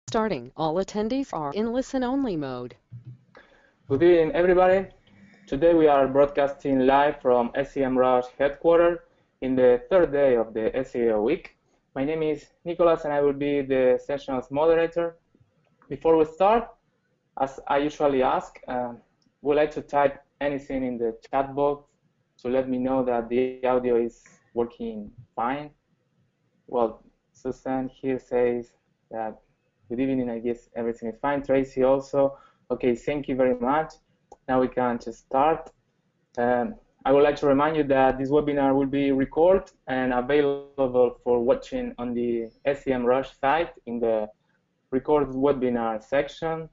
Starting, all attendees are in listen-only mode. Good evening, everybody. Today we are broadcasting live from SEMrush headquarters in the third day of the SEO week. My name is Nicholas and I will be the session's moderator. Before we start, as I usually ask, would like to type anything in the chat box to let me know that the audio is working fine. Well, Susan here says that good evening, I guess everything is fine. Tracy also. Okay, thank you very much. Now we can just start. I would like to remind you that this webinar will be recorded and available for watching on the SEMrush site in the recorded webinar section.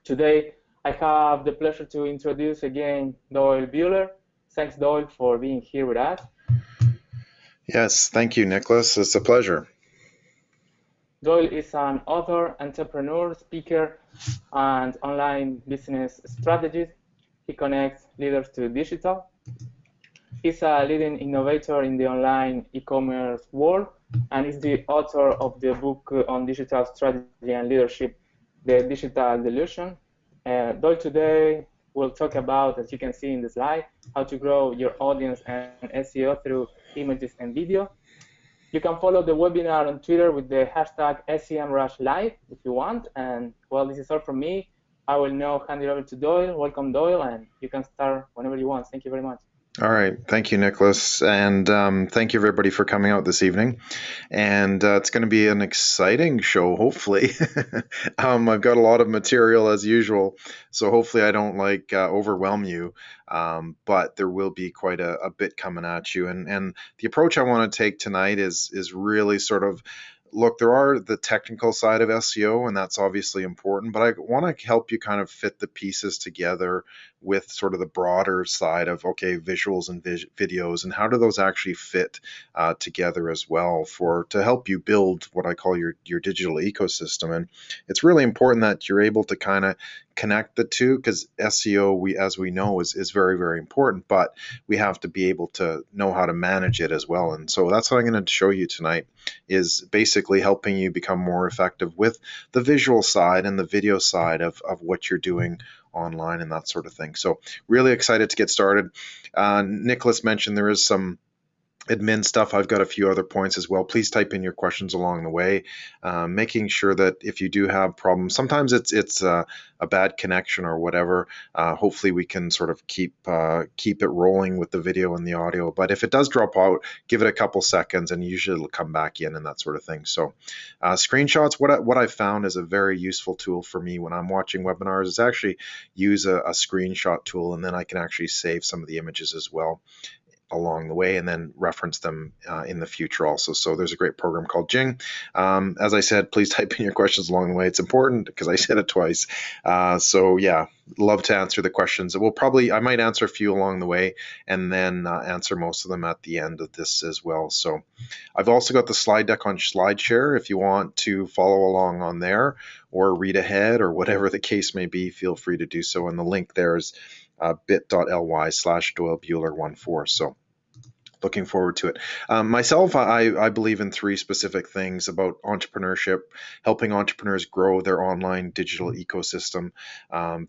Today, I have the pleasure to introduce again Doyle Buehler. Thanks, Doyle, for being here with us. Yes, thank you, Nicholas. It's a pleasure. Doyle is an author, entrepreneur, speaker, and online business strategist. He connects leaders to digital. He's a leading innovator in the online e-commerce world and is the author of the book on digital strategy and leadership, The Digital Delusion. Doyle today will talk about, as you can see in the slide, how to grow your audience and SEO through images and video. You can follow the webinar on Twitter with the hashtag SEMrushLive if you want. And well, this is all from me. I will now hand it over to Doyle. Welcome, Doyle, and you can start whenever you want. Thank you very much. All right. Thank you, Nicholas. And thank you, everybody, for coming out this evening. And it's going to be an exciting show, hopefully. I've got a lot of material as usual, so hopefully I don't overwhelm you. But there will be quite a bit coming at you. And the approach I want to take tonight is really sort of, look, there are the technical side of SEO, and that's obviously important, but I want to help you kind of fit the pieces together with sort of the broader side of, okay, visuals and videos, and how do those actually fit together as well to help you build what I call your digital ecosystem. And it's really important that you're able to kind of connect the two, because SEO, as we know, is very, very important, but we have to be able to know how to manage it as well. And so that's what I'm going to show you tonight, is basically helping you become more effective with the visual side and the video side of what you're doing online and that sort of thing. So really excited to get started. Nicholas mentioned there is some admin stuff. I've got a few other points as well. Please type in your questions along the way, making sure that if you do have problems, sometimes it's a bad connection or whatever. Hopefully we can sort of keep it rolling with the video and the audio. But if it does drop out, give it a couple seconds and usually it'll come back in and that sort of thing. So screenshots, what I've found is a very useful tool for me when I'm watching webinars is actually use a screenshot tool, and then I can actually save some of the images as well along the way and then reference them in the future also. So there's a great program called Jing. As I said, please type in your questions along the way. It's important because I said it twice. So yeah, love to answer the questions. I might answer a few along the way and then answer most of them at the end of this as well. So I've also got the slide deck on SlideShare. If you want to follow along on there or read ahead or whatever the case may be, feel free to do so. And the link there is bit.ly/DoyleBuehler14. So looking forward to it. Myself, I believe in three specific things about entrepreneurship: helping entrepreneurs grow their online digital ecosystem,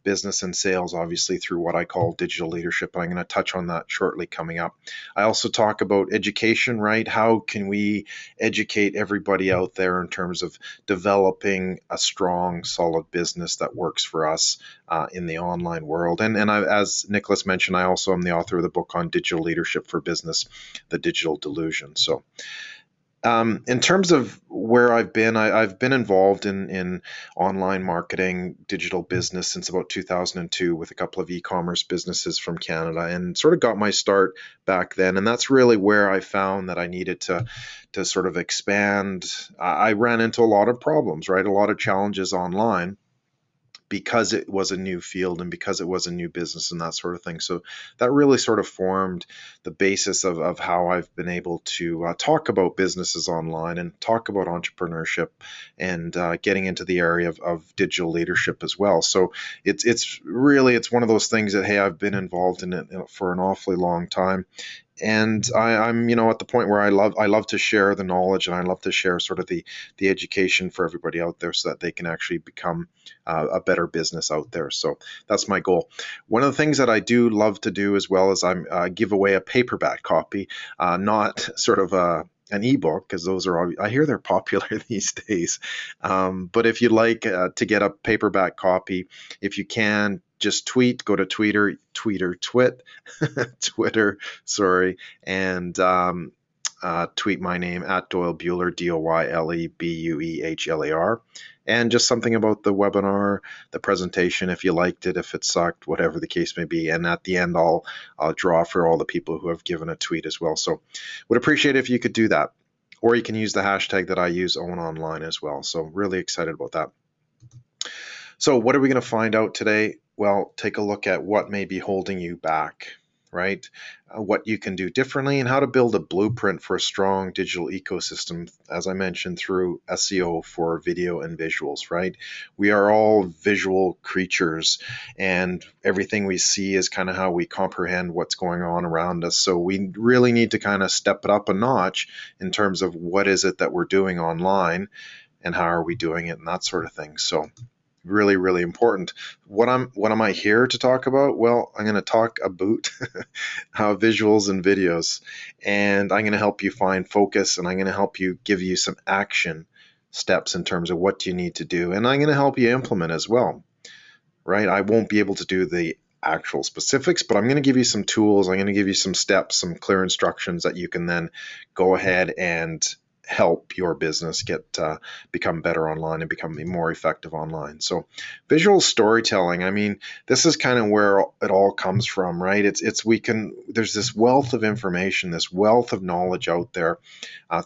business and sales, obviously through what I call digital leadership. I'm going to touch on that shortly coming up. I also talk about education, right? How can we educate everybody out there in terms of developing a strong, solid business that works for us in the online world? And as Nicholas mentioned, I also am the author of the book on digital leadership for business, The Digital Delusion. So in terms of where I've been involved in online marketing, digital business since about 2002 with a couple of e-commerce businesses from Canada, and sort of got my start back then. And that's really where I found that I needed to sort of expand. I ran into a lot of problems, right? A lot of challenges online, because it was a new field and because it was a new business and that sort of thing. So that really sort of formed the basis of how I've been able to talk about businesses online and talk about entrepreneurship and getting into the area of digital leadership as well. So it's one of those things that, hey, I've been involved in it for an awfully long time. and I'm at the point where I love to share the knowledge, and I love to share sort of the education for everybody out there so that they can actually become a better business out there. So that's my goal. One of the things that I do love to do as well is give away a paperback copy, not sort of an ebook, because those are I hear they're popular these days. But if you'd like to get a paperback copy, if you can, just go to Twitter, sorry, and tweet my name at Doyle Buehler, DoyleBuehler, and just something about the webinar, the presentation, if you liked it, if it sucked, whatever the case may be. And at the end, I'll draw for all the people who have given a tweet as well. So would appreciate if you could do that. Or you can use the hashtag that I use, Own Online, as well. So really excited about that. So what are we going to find out today? Well, take a look at what may be holding you back, right? What you can do differently, and how to build a blueprint for a strong digital ecosystem, as I mentioned, through SEO for video and visuals, right? We are all visual creatures, and everything we see is kind of how we comprehend what's going on around us. So we really need to kind of step it up a notch in terms of what is it that we're doing online and how are we doing it and that sort of thing. So really, really important. What am I here to talk about? Well, I'm going to talk about visuals and videos, and I'm going to help you find focus, and I'm going to help you give you some action steps in terms of what you need to do, and I'm going to help you implement as well, right? I won't be able to do the actual specifics, but I'm going to give you some tools. I'm going to give you some steps, some clear instructions that you can then go ahead and help your business become better online and become more effective online. So visual storytelling, I mean, this is kind of where it all comes from, right? There's this wealth of information, this wealth of knowledge out there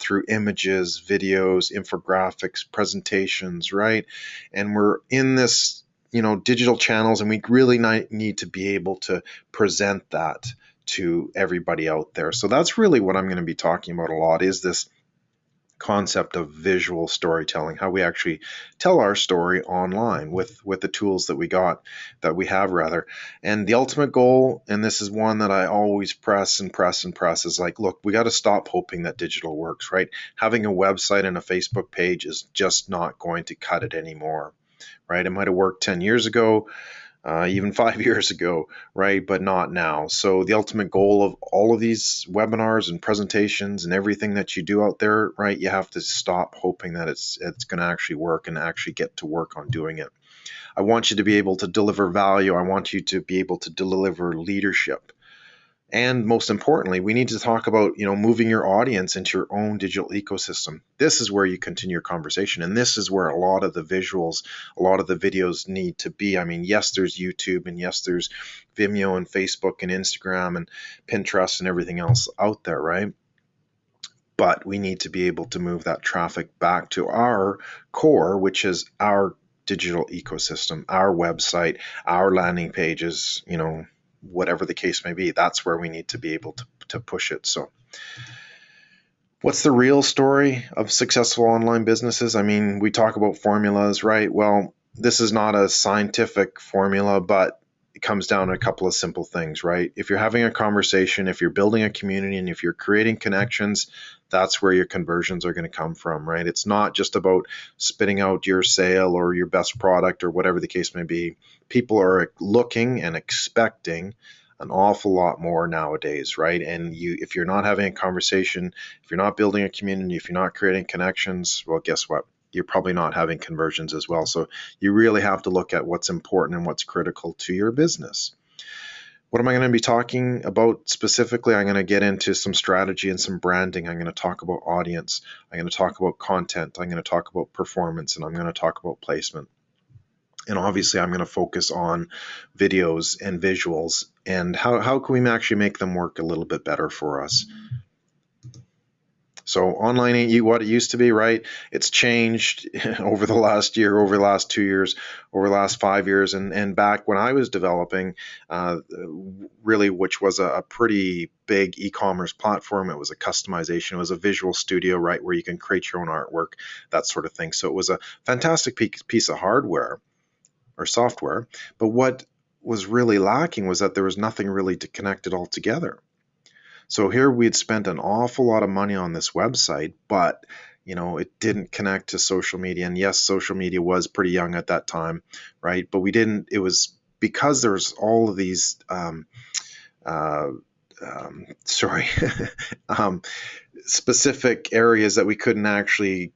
through images, videos, infographics, presentations, right? And we're in this, digital channels, and we really need to be able to present that to everybody out there. So that's really what I'm going to be talking about a lot, is this concept of visual storytelling, how we actually tell our story online with the tools that we have. And the ultimate goal, and this is one that I always press, is like, look, we got to stop hoping that digital works, right? Having a website and a Facebook page is just not going to cut it anymore, right? It might have worked 10 years ago, even 5 years ago, right? But not now. So the ultimate goal of all of these webinars and presentations and everything that you do out there, right? You have to stop hoping that it's going to actually work, and actually get to work on doing it. I want you to be able to deliver value. I want you to be able to deliver leadership. And most importantly, we need to talk about, moving your audience into your own digital ecosystem. This is where you continue your conversation. And this is where a lot of the visuals, a lot of the videos need to be. I mean, yes, there's YouTube, and yes, there's Vimeo and Facebook and Instagram and Pinterest and everything else out there, right? But we need to be able to move that traffic back to our core, which is our digital ecosystem, our website, our landing pages, whatever the case may be. That's where we need to be able to push it. So what's the real story of successful online businesses? I mean, we talk about formulas, right? Well, this is not a scientific formula, but it comes down to a couple of simple things, right? If you're having a conversation, if you're building a community, and if you're creating connections, that's where your conversions are going to come from, right? It's not just about spitting out your sale or your best product or whatever the case may be. People are looking and expecting an awful lot more nowadays, right? And if you're not having a conversation, if you're not building a community, if you're not creating connections, well, guess what? You're probably not having conversions as well. So you really have to look at what's important and what's critical to your business. What am I going to be talking about specifically? I'm going to get into some strategy and some branding. I'm going to talk about audience. I'm going to talk about content. I'm going to talk about performance, and I'm going to talk about placement. And obviously, I'm going to focus on videos and visuals, and how can we actually make them work a little bit better for us. So online ain't what it used to be, right? It's changed over the last year, over the last 2 years, over the last 5 years. And back when I was developing, really, which was a pretty big e-commerce platform, it was a customization, it was a visual studio, right, where you can create your own artwork, that sort of thing. So it was a fantastic piece of hardware or software. But what was really lacking was that there was nothing really to connect it all together. So here we'd spent an awful lot of money on this website, but it didn't connect to social media. And yes, social media was pretty young at that time, right? But it was because there's all of these, uh, sorry, um, specific areas that we couldn't actually,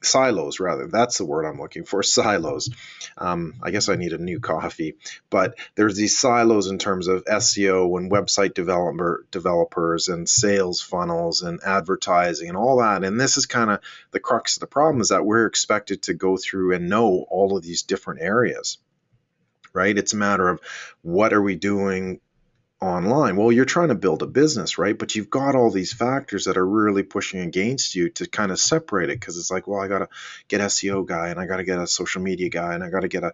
silos rather, that's the word I'm looking for, silos. I guess I need a new coffee, but there's these silos in terms of SEO and website developers and sales funnels and advertising and all that. And this is kind of the crux of the problem, is that we're expected to go through and know all of these different areas, right? It's a matter of what are we doing online. Well, you're trying to build a business, right? But you've got all these factors that are really pushing against you to kind of separate it, because it's like, well, I got to get SEO guy, and I got to get a social media guy, and I got to get a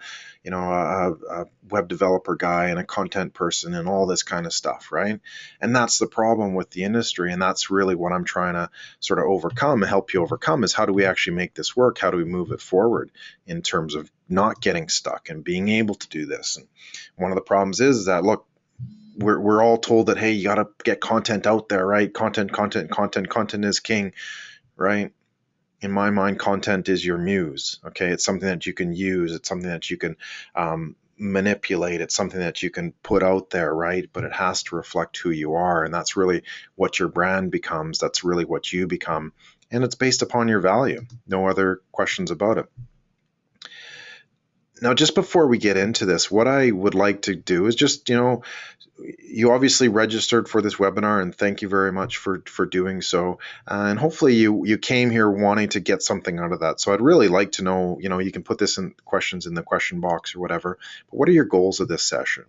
web developer guy and a content person and all this kind of stuff, right? And that's the problem with the industry, and that's really what I'm trying to sort of overcome, help you overcome, is how do we actually make this work? How do we move it forward in terms of not getting stuck and being able to do this? And one of the problems is that, look, we're all told that, hey, you got to get content out there, right? Content is king, right? In my mind, content is your muse. Okay, it's something that you can use. It's something that you can manipulate. It's something that you can put out there, right? But it has to reflect who you are, and that's really what your brand becomes. That's really what you become, and it's based upon your value. No other questions about it. Now, just before we get into this, what I would like to do is just, you obviously registered for this webinar, and thank you very much for doing so. And hopefully you came here wanting to get something out of that. So I'd really like to know, you can put this in questions in the question box or whatever, but what are your goals of this session?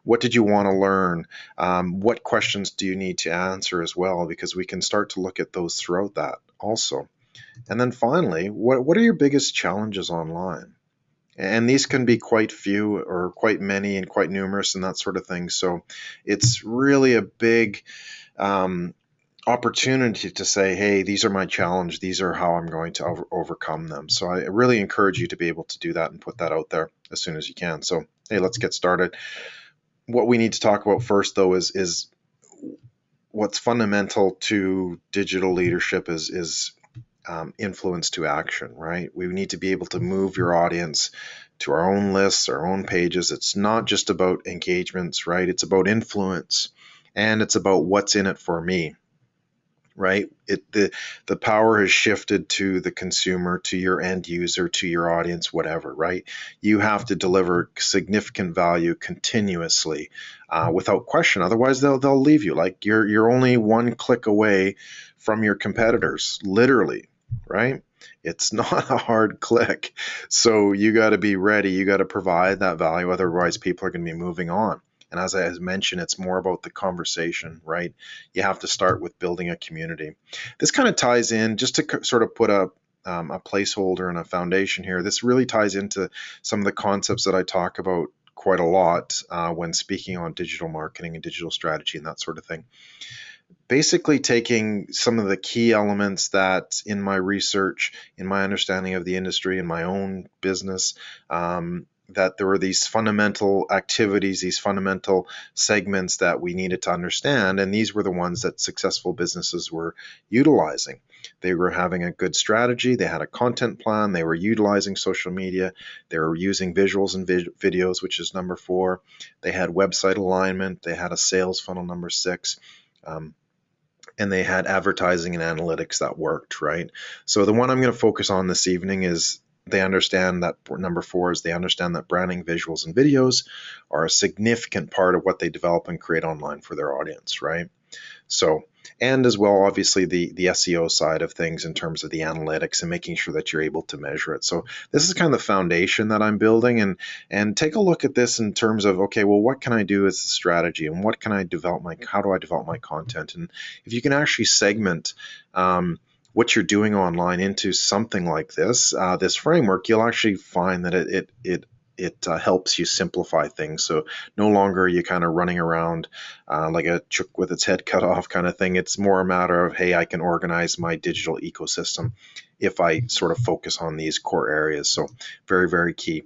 What did you want to learn? What questions do you need to answer as well? Because we can start to look at those throughout that also. And then finally, what are your biggest challenges online? And these can be quite few or quite many and quite numerous and that sort of thing. So it's really a big opportunity to say, hey, these are my challenge. These are how I'm going to overcome them. So I really encourage you to be able to do that and put that out there as soon as you can. So, hey, let's get started. What we need to talk about first, though, is what's fundamental to digital leadership is influence to action, right? We need to be able to move your audience to our own lists, our own pages. It's not just about engagements, right? It's about influence, and it's about what's in it for me, right? The power has shifted to the consumer, to your end user, to your audience, whatever, right? You have to deliver significant value continuously, without question. Otherwise, they'll leave you. Like you're only one click away from your competitors, literally. Right? It's not a hard click. So you got to be ready. You got to provide that value. Otherwise, people are going to be moving on. And as I mentioned, it's more about the conversation, right? You have to start with building a community. This kind of ties in, just to sort of put a placeholder and a foundation here. This really ties into some of the concepts that I talk about quite a lot when speaking on digital marketing and digital strategy and that sort of thing. Basically taking some of the key elements that in my research, in my understanding of the industry, in my own business, that there were these fundamental activities, these fundamental segments that we needed to understand, and these were the ones that successful businesses were utilizing. They were having a good strategy, they had a content plan, they were utilizing social media, they were using visuals and videos, which is number 4. They had website alignment, they had a sales funnel, number 6. And they had advertising and analytics that worked, right? So the one I'm going to focus on this evening is they understand that, number 4 is they understand that branding, visuals, and videos are a significant part of what they develop and create online for their audience, right? So, and as well, obviously, the SEO side of things in terms of the analytics and making sure that you're able to measure it. So this is kind of the foundation that I'm building, and take a look at this in terms of, okay, well, what can I do as a strategy, and what can I develop how do I develop my content? And if you can actually segment what you're doing online into something like this, this framework, you'll actually find that it helps you simplify things. So no longer are you kind of running around like a chook with its head cut off kind of thing. It's more a matter of, hey, I can organize my digital ecosystem if I sort of focus on these core areas. So very, very key.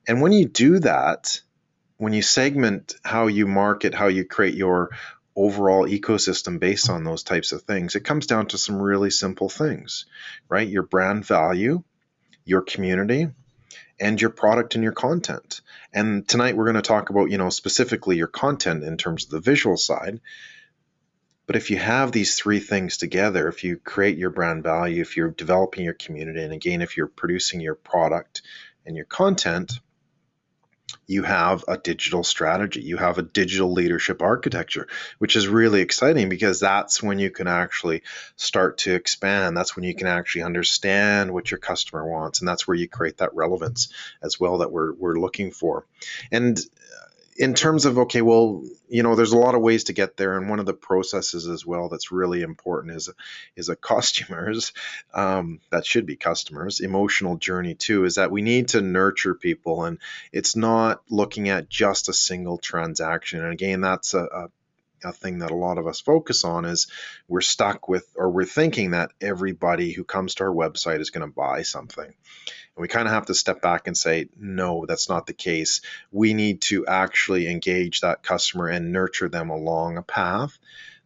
And when you do that, when you segment how you market, how you create your overall ecosystem based on those types of things, it comes down to some really simple things, right? Your brand value, your community, and your product and your content. And tonight we're going to talk about, specifically your content in terms of the visual side. But if you have these three things together, if you create your brand value, if you're developing your community, and again, if you're producing your product and your content, you have a digital strategy, you have a digital leadership architecture, which is really exciting because that's when you can actually start to expand. That's when you can actually understand what your customer wants. And that's where you create that relevance as well that we're looking for. And in terms of, okay, well, there's a lot of ways to get there, and one of the processes as well that's really important is a customer's that should be customers emotional journey too, is that we need to nurture people, and it's not looking at just a single transaction. And again, that's a thing that a lot of us focus on, is we're stuck with, or we're thinking that everybody who comes to our website is going to buy something. And we kind of have to step back and say, no, that's not the case. We need to actually engage that customer and nurture them along a path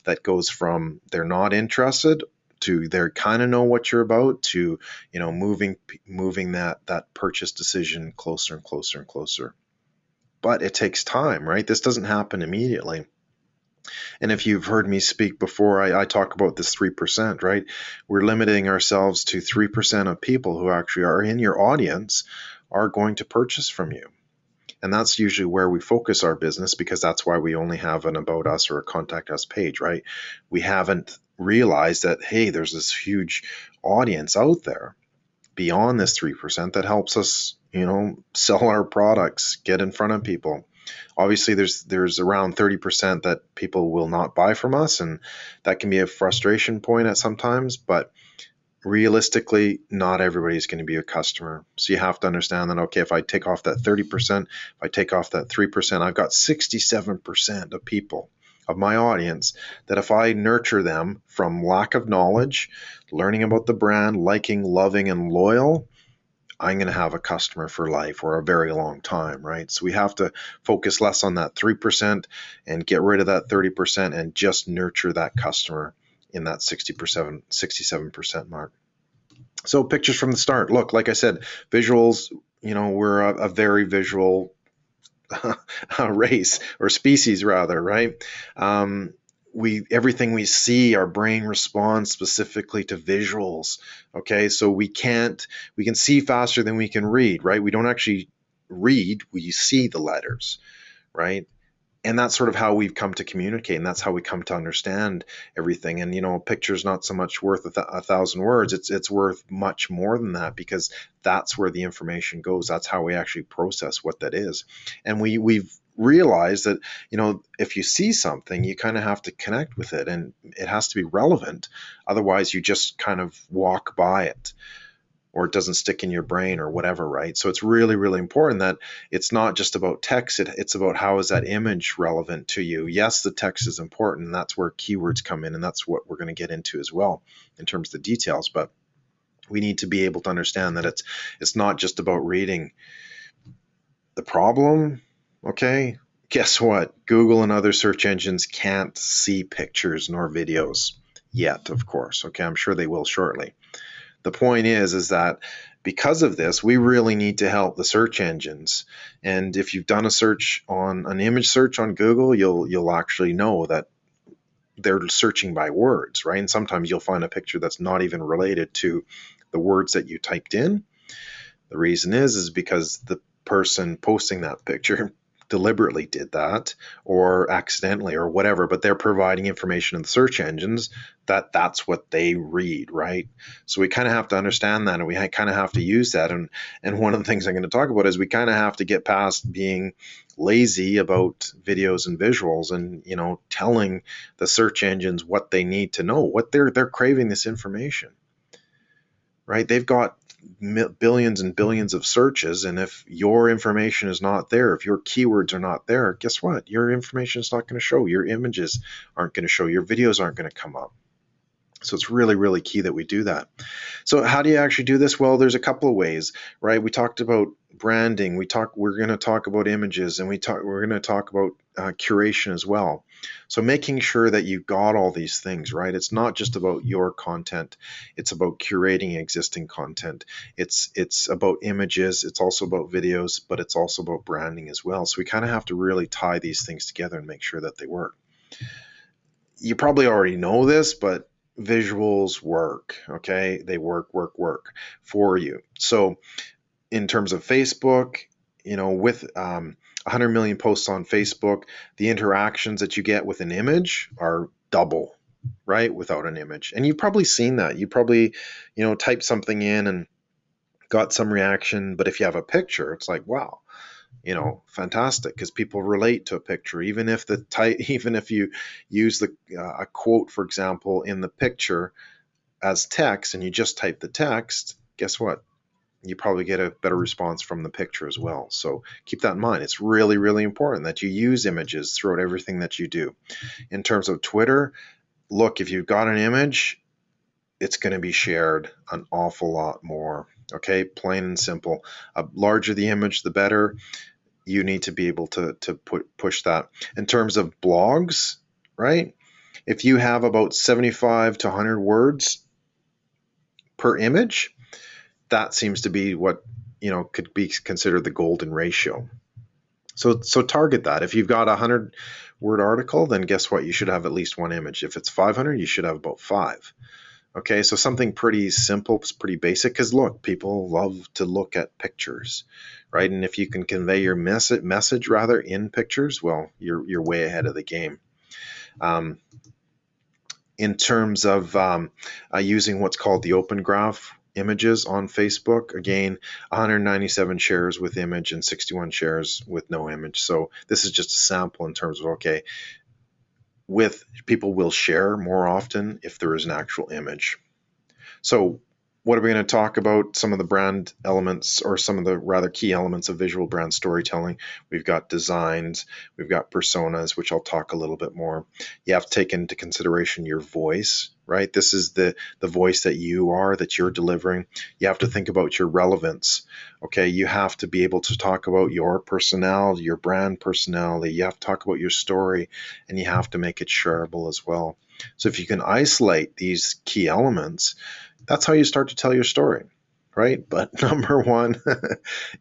that goes from they're not interested to they kind of know what you're about to, moving that purchase decision closer and closer and closer. But it takes time, right? This doesn't happen immediately. And if you've heard me speak before, I talk about this 3%, right? We're limiting ourselves to 3% of people who actually are in your audience are going to purchase from you. And that's usually where we focus our business, because that's why we only have an About Us or a Contact Us page, right? We haven't realized that, hey, there's this huge audience out there beyond this 3% that helps us, sell our products, get in front of people. Obviously, there's around 30% that people will not buy from us, and that can be a frustration point at sometimes, but realistically, not everybody's going to be a customer. So you have to understand that, okay, if I take off that 30%, if I take off that 3%, I've got 67% of people of my audience that if I nurture them from lack of knowledge, learning about the brand, liking, loving, and loyal, I'm going to have a customer for life or a very long time, right? So we have to focus less on that 3% and get rid of that 30% and just nurture that customer in that 67% mark. So pictures from the start. Look, like I said, visuals, we're a very visual race, or species rather, right? Everything we see, our brain responds specifically to visuals. Okay, so we can see faster than we can read, right? We don't actually read, we see the letters, right? And that's sort of how we've come to communicate, and that's how we come to understand everything. And a picture's not so much worth a thousand words. It's worth much more than that, because that's where the information goes. That's how we actually process what that is. And we've realized that if you see something, you kind of have to connect with it, and it has to be relevant. Otherwise, you just kind of walk by it, or it doesn't stick in your brain or whatever, right? So it's really, really important that it's not just about text, it's about how is that image relevant to you. Yes, the text is important, and that's where keywords come in, and that's what we're going to get into as well in terms of the details, but we need to be able to understand that it's not just about reading. The problem, okay, guess what? Google and other search engines can't see pictures nor videos yet, of course, okay? I'm sure they will shortly. The point is that because of this, we really need to help the search engines. And if you've done an image search on Google, you'll actually know that they're searching by words, right? And sometimes you'll find a picture that's not even related to the words that you typed in. The reason is because the person posting that picture deliberately did that, or accidentally, or whatever, but they're providing information in the search engines that's what they read, right? So we kind of have to understand that, and we kind of have to use that. And one of the things I'm going to talk about is we kind of have to get past being lazy about videos and visuals, and telling the search engines what they need to know, what they're craving this information, right? They've got billions and billions of searches, and if your information is not there, if your keywords are not there, guess what? Your information is not going to show. Your images aren't going to show. Your videos aren't going to come up. So it's really, really key that we do that. So how do you actually do this? Well, there's a couple of ways, right? We talked about branding. We're going to talk about images, and we're going to talk about curation as well. So making sure that you got all these things, right? It's not just about your content. It's about curating existing content. It's about images. It's also about videos, but it's also about branding as well. So we kind of have to really tie these things together and make sure that they work. You probably already know this, but visuals work, okay? They work for you. So in terms of Facebook, with 100 million posts on Facebook, the interactions that you get with an image are double, right? Without an image. And you've probably seen that. You probably, typed something in and got some reaction, but if you have a picture, it's like, wow, fantastic, because people relate to a picture, even if even if you use a quote, for example, in the picture as text and you just type the text, guess what? You probably get a better response from the picture as well. So keep that in mind. It's really, really important that you use images throughout everything that you do. In terms of Twitter, look, if you've got an image, it's going to be shared an awful lot more. Okay, plain and simple. Larger the image, the better. You need to be able to push that. In terms of blogs, right? If you have about 75 to 100 words per image, that seems to be what could be considered the golden ratio. So target that. If you've got a 100-word article, then guess what? You should have at least one image. If it's 500, you should have about 5. Okay, so something pretty simple, pretty basic, because look, people love to look at pictures, right? And if you can convey your message rather in pictures, well, you're way ahead of the game. In terms of using what's called the open graph images on Facebook, again, 197 shares with image and 61 shares with no image. So this is just a sample in terms of, okay, with people will share more often if there is an actual image. So what are we going to talk about? Some of the brand elements, or some of the rather key elements of visual brand storytelling. We've got designs, we've got personas, which I'll talk a little bit more. You have to take into consideration your voice, right? This is the voice that you're delivering. You have to think about your relevance. Okay, you have to be able to talk about your personality, your brand personality. You have to talk about your story, and you have to make it shareable as well. So if you can isolate these key elements, that's how you start to tell your story, right? But number one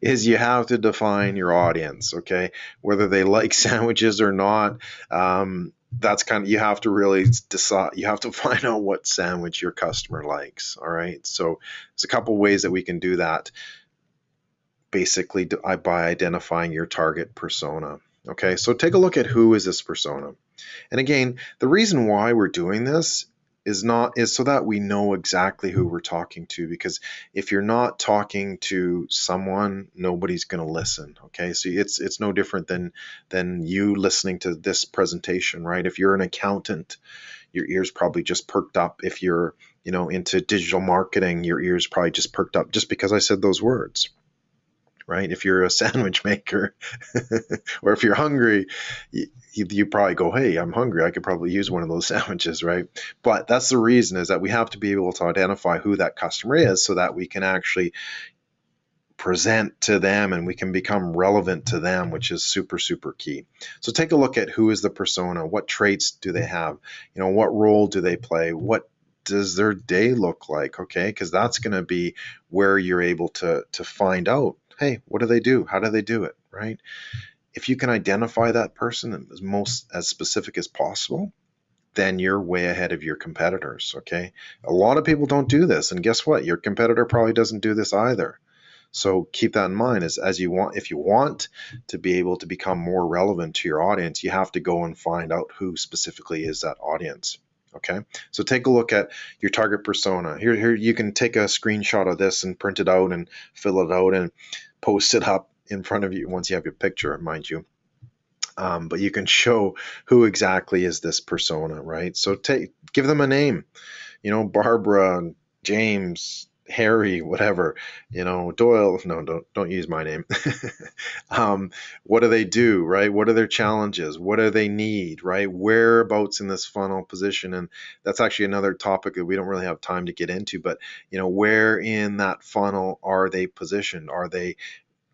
is you have to define your audience, okay? Whether they like sandwiches or not, that's you have to really decide, you have to find out what sandwich your customer likes, all right? So there's a couple ways that we can do that, basically by identifying your target persona. Okay, so take a look at who is this persona. And again, the reason why we're doing this is so that we know exactly who we're talking to, because if you're not talking to someone, nobody's going to listen. Okay, so it's no different than you listening to this presentation, right? If you're an accountant, your ears probably just perked up. If you're into digital marketing, your ears probably just perked up just because I said those words. Right? If you're a sandwich maker or if you're hungry, you probably go, hey, I'm hungry. I could probably use one of those sandwiches, right? But that's the reason, is that we have to be able to identify who that customer is so that we can actually present to them and we can become relevant to them, which is super, super key. So take a look at who is the persona, what traits do they have, what role do they play, what does their day look like, okay? Because that's going to be where you're able to find out, hey, what do they do? How do they do it, right? If you can identify that person as specific as possible, then you're way ahead of your competitors, okay? A lot of people don't do this, and guess what? Your competitor probably doesn't do this either. So keep that in mind, if you want to be able to become more relevant to your audience, you have to go and find out who specifically is that audience. Okay, so take a look at your target persona. Here you can take a screenshot of this and print it out and fill it out and post it up in front of you once you have your picture, mind you. But you can show who exactly is this persona, right? So give them a name, Barbara, James, Harry, whatever, Doyle. No, don't use my name. What do they do, right? What are their challenges? What do they need, right? Whereabouts in this funnel position? And that's actually another topic that we don't really have time to get into, but where in that funnel are they positioned? Are they,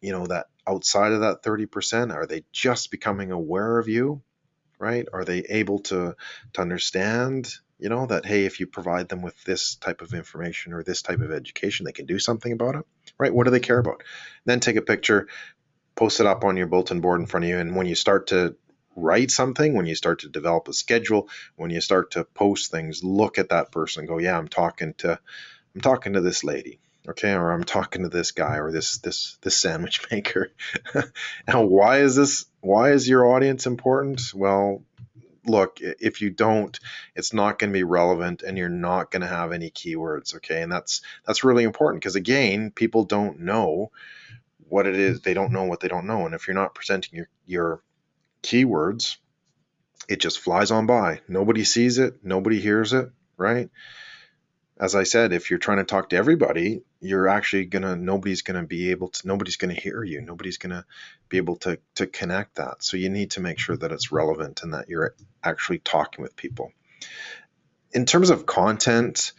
that outside of that 30%? Are they just becoming aware of you? right? Are they able to understand, that, hey, if you provide them with this type of information or this type of education, they can do something about it, right? What do they care about? Then take a picture, post it up on your bulletin board in front of you, and when you start to write something, when you start to develop a schedule, when you start to post things, look at that person and go, yeah, I'm talking to this lady, okay, or I'm talking to this guy or this sandwich maker. Now, why is your audience important? Well, look, if you don't, it's not going to be relevant and you're not going to have any keywords, okay? And that's really important, because again, people don't know what it is. They don't know what they don't know. And if you're not presenting your keywords, it just flies on by. Nobody sees it, nobody hears it, right? As I said, if you're trying to talk to everybody, you're actually nobody's gonna hear you. Nobody's gonna be able to connect that. So you need to make sure that it's relevant and that you're actually talking with people. In terms of content,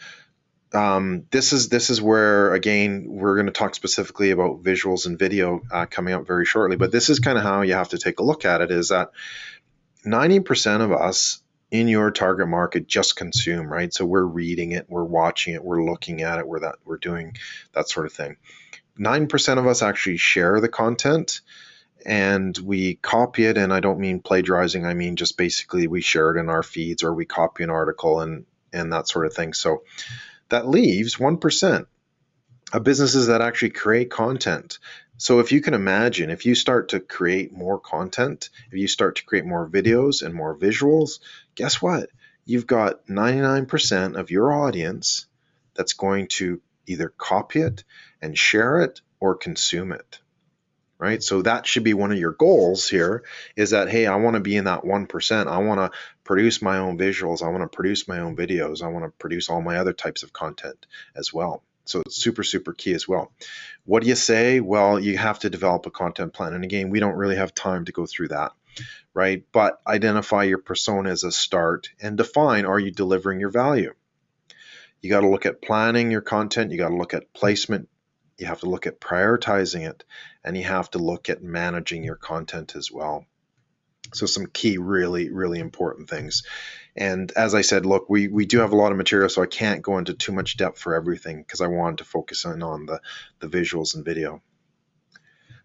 this is where, again, we're going to talk specifically about visuals and video coming up very shortly. But this is kind of how you have to take a look at it, is that 90% of us in your target market just consume, right? So we're reading it, we're watching it, we're looking at it, we're doing that sort of thing. 9% of us actually share the content and we copy it. And I don't mean plagiarizing, I mean just basically we share it in our feeds, or we copy an article and that sort of thing. So that leaves 1% of businesses that actually create content. So if you can imagine, if you start to create more content, if you start to create more videos and more visuals, guess what? You've got 99% of your audience that's going to either copy it and share it or consume it, right? So that should be one of your goals here, is that, hey, I want to be in that 1%. I want to produce my own visuals. I want to produce my own videos. I want to produce all my other types of content as well. So it's super, super key as well. What do you say? Well, you have to develop a content plan. And again, we don't really have time to go through that, right? But identify your persona as a start and define, are you delivering your value? You got to look at planning your content. You got to look at placement. You have to look at prioritizing it, and you have to look at managing your content as well. So some key, really, really important things. And as I said, look, we do have a lot of material, so I can't go into too much depth for everything because I wanted to focus in on the visuals and video.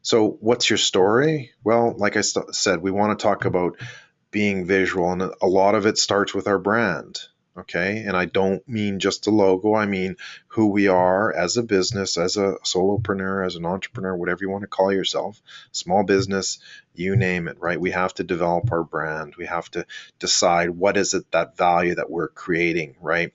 So what's your story? Well, like I said, we want to talk about being visual, and a lot of it starts with our brand. Okay, and I don't mean just the logo. I mean who we are as a business, as a solopreneur, as an entrepreneur, whatever you want to call yourself, small business, you name it, right? We have to develop our brand. We have to decide what is it, that value that we're creating, right?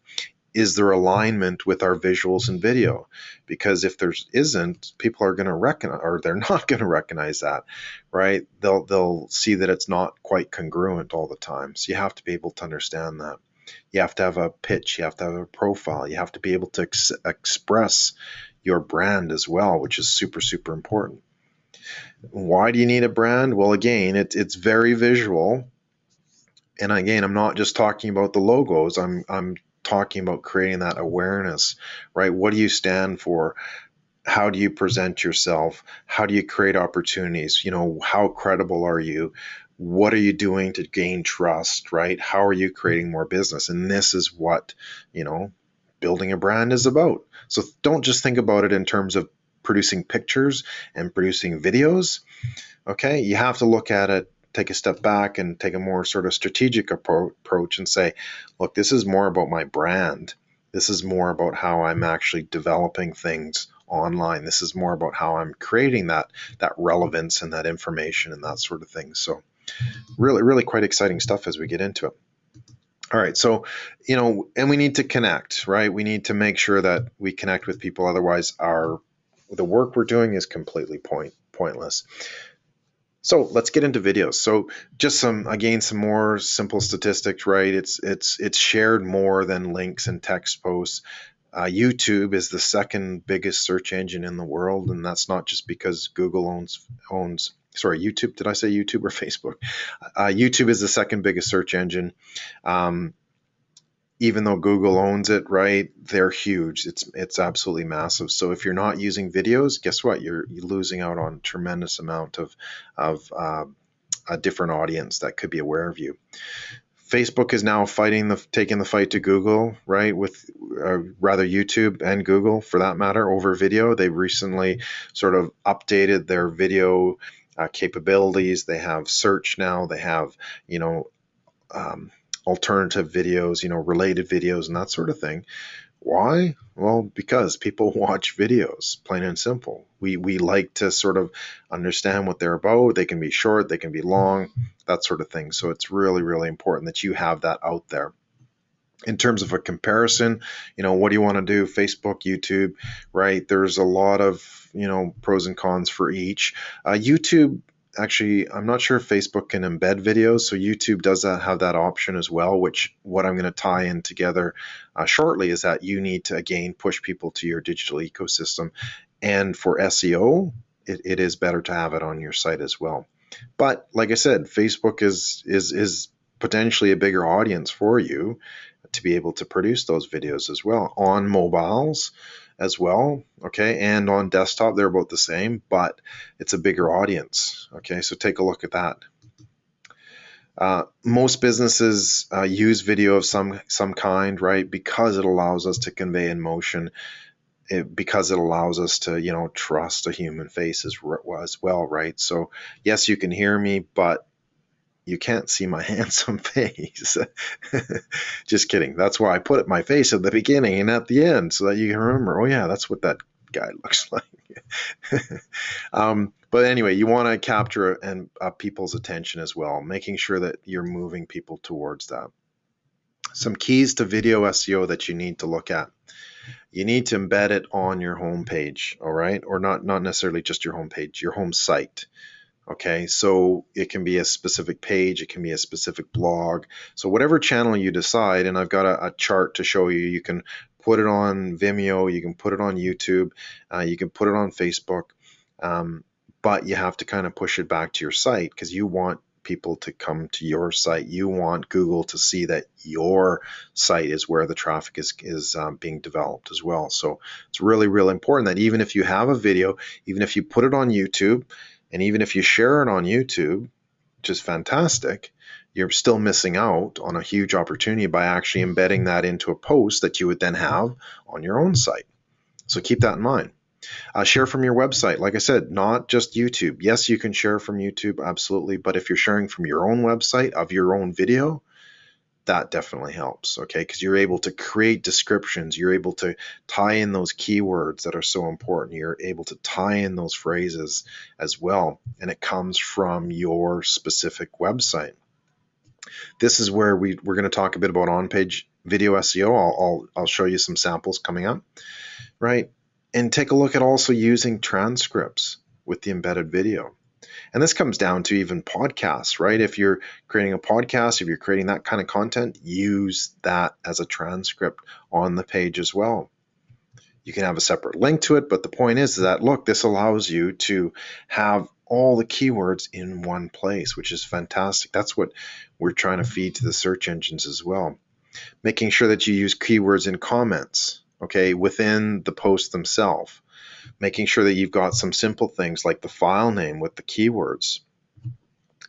Is there alignment with our visuals and video? Because if there isn't, people are going to recognize, or they're not going to recognize that, right? They'll see that it's not quite congruent all the time. So you have to be able to understand that. You have to have a pitch, you have to have a profile, you have to be able to express your brand as well, which is super, super important. Why do you need a brand? Well, again, it's very visual. And again, I'm not just talking about the logos, I'm talking about creating that awareness, right? What do you stand for? How do you present yourself? How do you create opportunities? How credible are you? What are you doing to gain trust, right? How are you creating more business? And this is what, building a brand is about. So don't just think about it in terms of producing pictures and producing videos. Okay, you have to look at it, take a step back and take a more sort of strategic approach and say, look, this is more about my brand. This is more about how I'm actually developing things online. This is more about how I'm creating that relevance and that information and that sort of thing. So really, really quite exciting stuff as we get into it. All right, so, and we need to connect, right? We need to make sure that we connect with people. Otherwise, the work we're doing is completely pointless. So let's get into videos. So just some more simple statistics, right? It's shared more than links and text posts. YouTube is the second biggest search engine in the world, and that's not just because Google owns YouTube. Did I say YouTube or Facebook? YouTube is the second biggest search engine. Even though Google owns it, right? They're huge. It's absolutely massive. So if you're not using videos, guess what? You're losing out on a tremendous amount of a different audience that could be aware of you. Facebook is now taking the fight to Google, right? With rather YouTube and Google for that matter over video. They recently sort of updated their video capabilities. They have search now. They have, alternative videos, related videos and that sort of thing. Why? Well, because people watch videos, plain and simple. We like to sort of understand what they're about. They can be short, they can be long, that sort of thing. So it's really, really important that you have that out there. In terms of a comparison, what do you want to do? Facebook, YouTube, right? There's a lot of, pros and cons for each. YouTube, actually, I'm not sure if Facebook can embed videos, so YouTube does have that option as well, which what I'm going to tie in together shortly is that you need to, again, push people to your digital ecosystem. And for SEO, it is better to have it on your site as well. But like I said, Facebook is potentially a bigger audience for you to be able to produce those videos as well on mobiles as well, okay, and on desktop they're about the same, but it's a bigger audience, okay, so take a look at that. Most businesses use video of some kind, right, because it allows us to convey emotion, because it allows us to trust a human face as well, right? So yes, you can hear me, but you can't see my handsome face. Just kidding. That's why I put my face at the beginning and at the end so that you can remember, oh yeah, that's what that guy looks like. But anyway, you want to capture people's attention as well, making sure that you're moving people towards that. Some keys to video SEO that you need to look at. You need to embed it on your home page, all right? Or not necessarily just your home page, your home site. Okay, so it can be a specific page, it can be a specific blog. So whatever channel you decide, and I've got a chart to show you, you can put it on Vimeo, you can put it on YouTube, you can put it on Facebook, but you have to kind of push it back to your site because you want people to come to your site. You want Google to see that your site is where the traffic is being developed as well. So it's really, really important that even if you have a video, even if you put it on YouTube, and even if you share it on YouTube, which is fantastic, you're still missing out on a huge opportunity by actually embedding that into a post that you would then have on your own site. So keep that in mind. Share from your website. Like I said, not just YouTube. Yes, you can share from YouTube, absolutely. But if you're sharing from your own website of your own video, that definitely helps, okay? Because you're able to create descriptions. You're able to tie in those keywords that are so important. You're able to tie in those phrases as well. And it comes from your specific website. This is where we're going to talk a bit about on-page video SEO. I'll show you some samples coming up, right? And take a look at also using transcripts with the embedded video. And this comes down to even podcasts, right? If you're creating a podcast, if you're creating that kind of content, use that as a transcript on the page as well. You can have a separate link to it, but the point is that, look, this allows you to have all the keywords in one place, which is fantastic. That's what we're trying to feed to the search engines as well. Making sure that you use keywords in comments, okay, within the post themselves. Making sure that you've got some simple things like the file name with the keywords.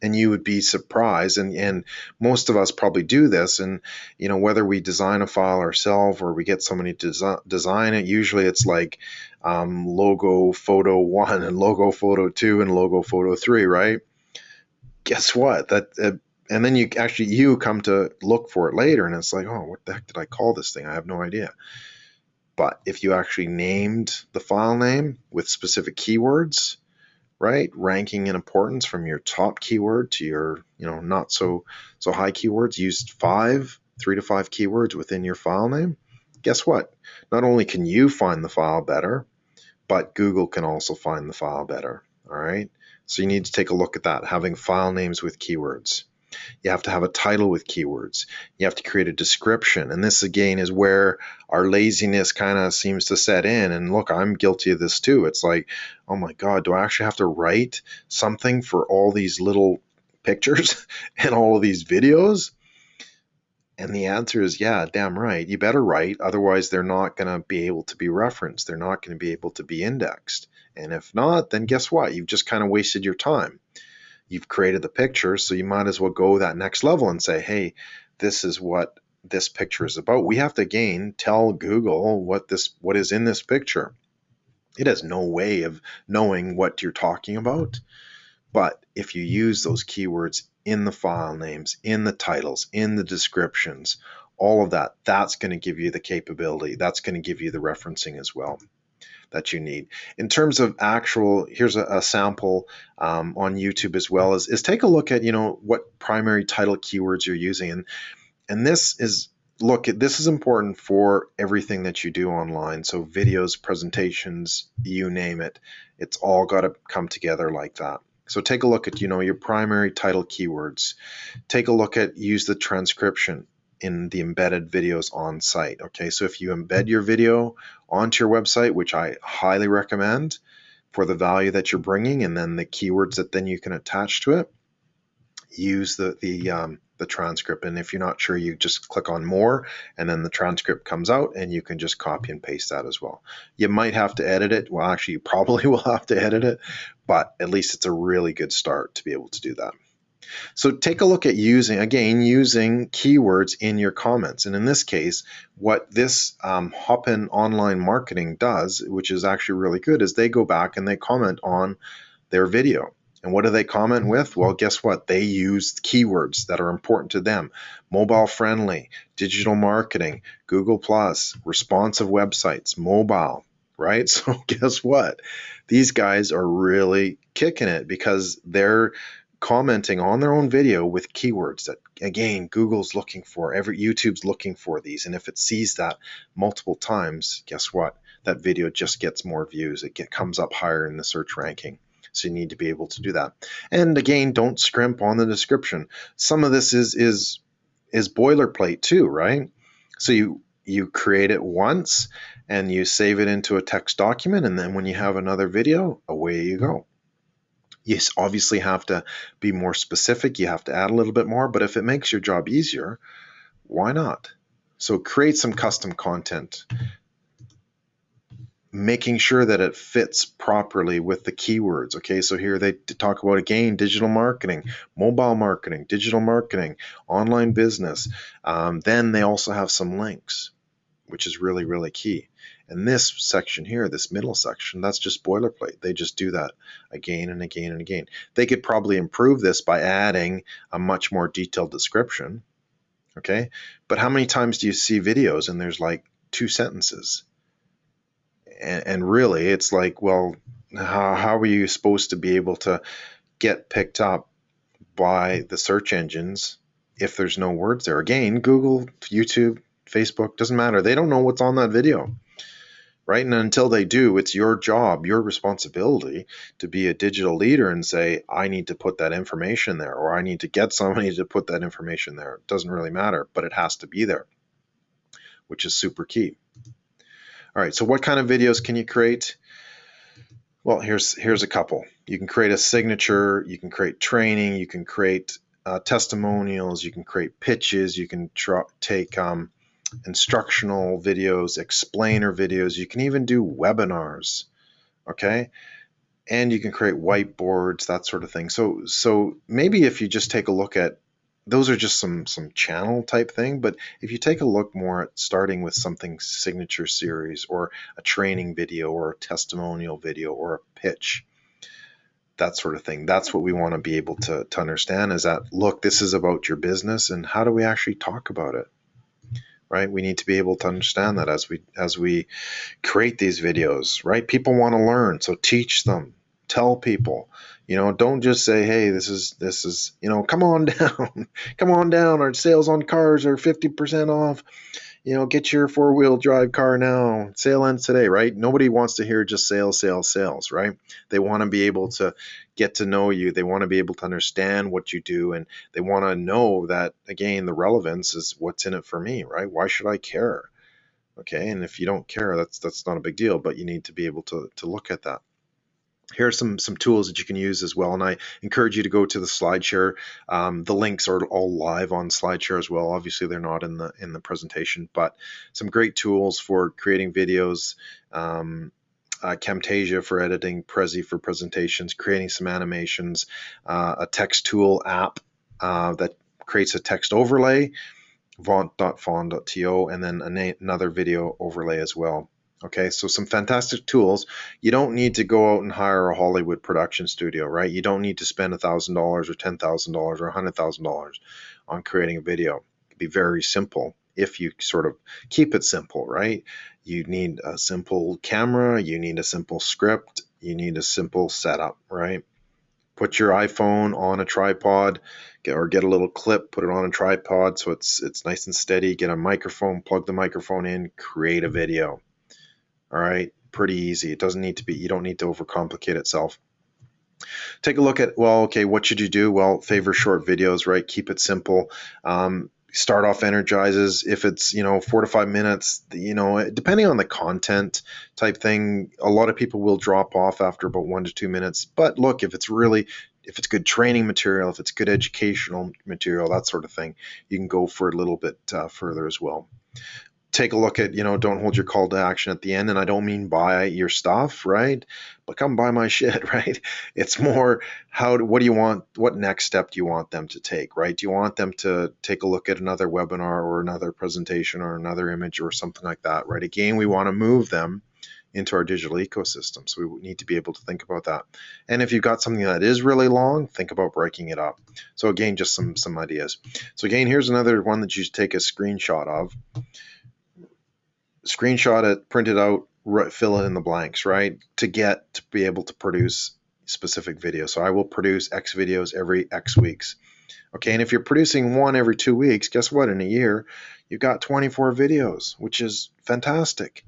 And you would be surprised, and most of us probably do this, and whether we design a file ourselves or we get somebody to design it, usually it's like logo photo 1 and logo photo 2 and logo photo 3, right? Guess what? And then you come to look for it later, and it's like, oh, what the heck did I call this thing? I have no idea. But if you actually named the file name with specific keywords, right, ranking in importance from your top keyword to your not so high keywords, used 3 to 5 keywords within your file name, guess what? Not only can you find the file better, but Google can also find the file better. All right, so you need to take a look at that, having file names with keywords. You have to have a title with keywords. You have to create a description. And this, again, is where our laziness kind of seems to set in. And look, I'm guilty of this too. It's like, oh my God, do I actually have to write something for all these little pictures and all of these videos? And the answer is, yeah, damn right. You better write. Otherwise, they're not going to be able to be referenced. They're not going to be able to be indexed. And if not, then guess what? You've just kind of wasted your time. you've created the picture, so you might as well go that next level and say, hey, this is what this picture is about. We have to again tell Google what is in this picture. It has no way of knowing what you're talking about. But if you use those keywords in the file names, in the titles, in the descriptions, all of that, that's going to give you the capability. That's going to give you the referencing as well that you need. In terms of actual, here's a sample on YouTube as well, is take a look at, what primary title keywords you're using. And this is, look, this is important for everything that you do online. So videos, presentations, you name it, it's all got to come together like that. So take a look at, your primary title keywords. Take a look at, use the transcription in the embedded videos on site. Okay, so if you embed your video onto your website, which I highly recommend for the value that you're bringing, and then the keywords that then you can attach to it, use the transcript. And if you're not sure, you just click on more, and then the transcript comes out, and you can just copy and paste that as well. You might have to edit it. Well, actually, you probably will have to edit it, but at least it's a really good start to be able to do that. So take a look at using keywords in your comments. And in this case, what this Hopin Online Marketing does, which is actually really good, is they go back and they comment on their video. And what do they comment with? Well, guess what? They use keywords that are important to them. Mobile friendly, digital marketing, Google+, responsive websites, mobile, right? So guess what? These guys are really kicking it because they're commenting on their own video with keywords that, again, Google's looking for, YouTube's looking for these. And if it sees that multiple times, guess what? That video just gets more views. It comes up higher in the search ranking. So you need to be able to do that. And again, don't scrimp on the description. Some of this is boilerplate too, right? So you create it once and you save it into a text document, and then when you have another video, away you go. You obviously have to be more specific. You have to add a little bit more, but if it makes your job easier, why not? So create some custom content, making sure that it fits properly with the keywords. Okay, so here they talk about, again, digital marketing, mobile marketing, digital marketing, online business. Then they also have some links, which is really, really key. And this section here, this middle section, that's just boilerplate. They just do that again and again and again. They could probably improve this by adding a much more detailed description. Okay, but how many times do you see videos and there's like 2 sentences? And really, it's like, well, how are you supposed to be able to get picked up by the search engines if there's no words there? Again, Google, YouTube, Facebook, doesn't matter. They don't know what's on that video, right? And until they do, it's your job, your responsibility to be a digital leader and say, I need to put that information there, or I need to get somebody to put that information there. It doesn't really matter, but it has to be there, which is super key. All right, so what kind of videos can you create? Well, here's a couple. You can create a signature, you can create training, you can create testimonials, you can create pitches, you can take instructional videos, explainer videos, you can even do webinars, okay? And you can create whiteboards, that sort of thing. So maybe if you just take a look at, those are just some channel type thing, but if you take a look more at starting with something signature series, or a training video, or a testimonial video, or a pitch, that sort of thing, that's what we want to be able to understand, is that, look, this is about your business, and how do we actually talk about it, right? We need to be able to understand that as we create these videos, right? People want to learn, so teach them, tell people. Don't just say, hey, this is come on down, come on down, our sales on cars are 50% off, get your 4-wheel drive car now, sale ends today, right? Nobody wants to hear just sales, right? They want to be able to get to know you. They want to be able to understand what you do, and they want to know that, again, the relevance is what's in it for me, right? Why should I care? Okay, and if you don't care, that's not a big deal, but you need to be able to look at that. Here are some tools that you can use as well, and I encourage you to go to the SlideShare. The links are all live on SlideShare as well. Obviously, they're not in the presentation, but some great tools for creating videos. Camtasia for editing, Prezi for presentations, creating some animations, a text tool app that creates a text overlay, font.fon.to, and then another video overlay as well. Okay, so some fantastic tools. You don't need to go out and hire a Hollywood production studio, right? You don't need to spend $1,000 or $10,000 or $100,000 on creating a video. It can be very simple if you sort of keep it simple, right? You need a simple camera, you need a simple script, you need a simple setup, right? Put your iPhone on a tripod, get a little clip, put it on a tripod so it's nice and steady. Get a microphone, plug the microphone in, create a video. All right, pretty easy. It doesn't need to be, you don't need to overcomplicate itself. Take a look at, well, okay, what should you do? Well, favor short videos, right? Keep it simple. Start off energizes. If it's 4 to 5 minutes, depending on the content type thing, a lot of people will drop off after about 1 to 2 minutes. But look, if it's good training material, if it's good educational material, that sort of thing, you can go for a little bit further as well. Take a look at, don't hold your call to action at the end. And I don't mean buy your stuff, right? But come buy my shit, right? It's more what do you want? What next step do you want them to take, right? Do you want them to take a look at another webinar or another presentation or another image or something like that, right? Again, we want to move them into our digital ecosystem. So we need to be able to think about that. And if you've got something that is really long, think about breaking it up. So again, just some ideas. So again, here's another one that you should take a screenshot of. Screenshot it, print it out, fill it in the blanks, right? To be able to produce specific videos. So I will produce X videos every X weeks. Okay, and if you're producing one every 2 weeks, guess what? In a year, you've got 24 videos, which is fantastic.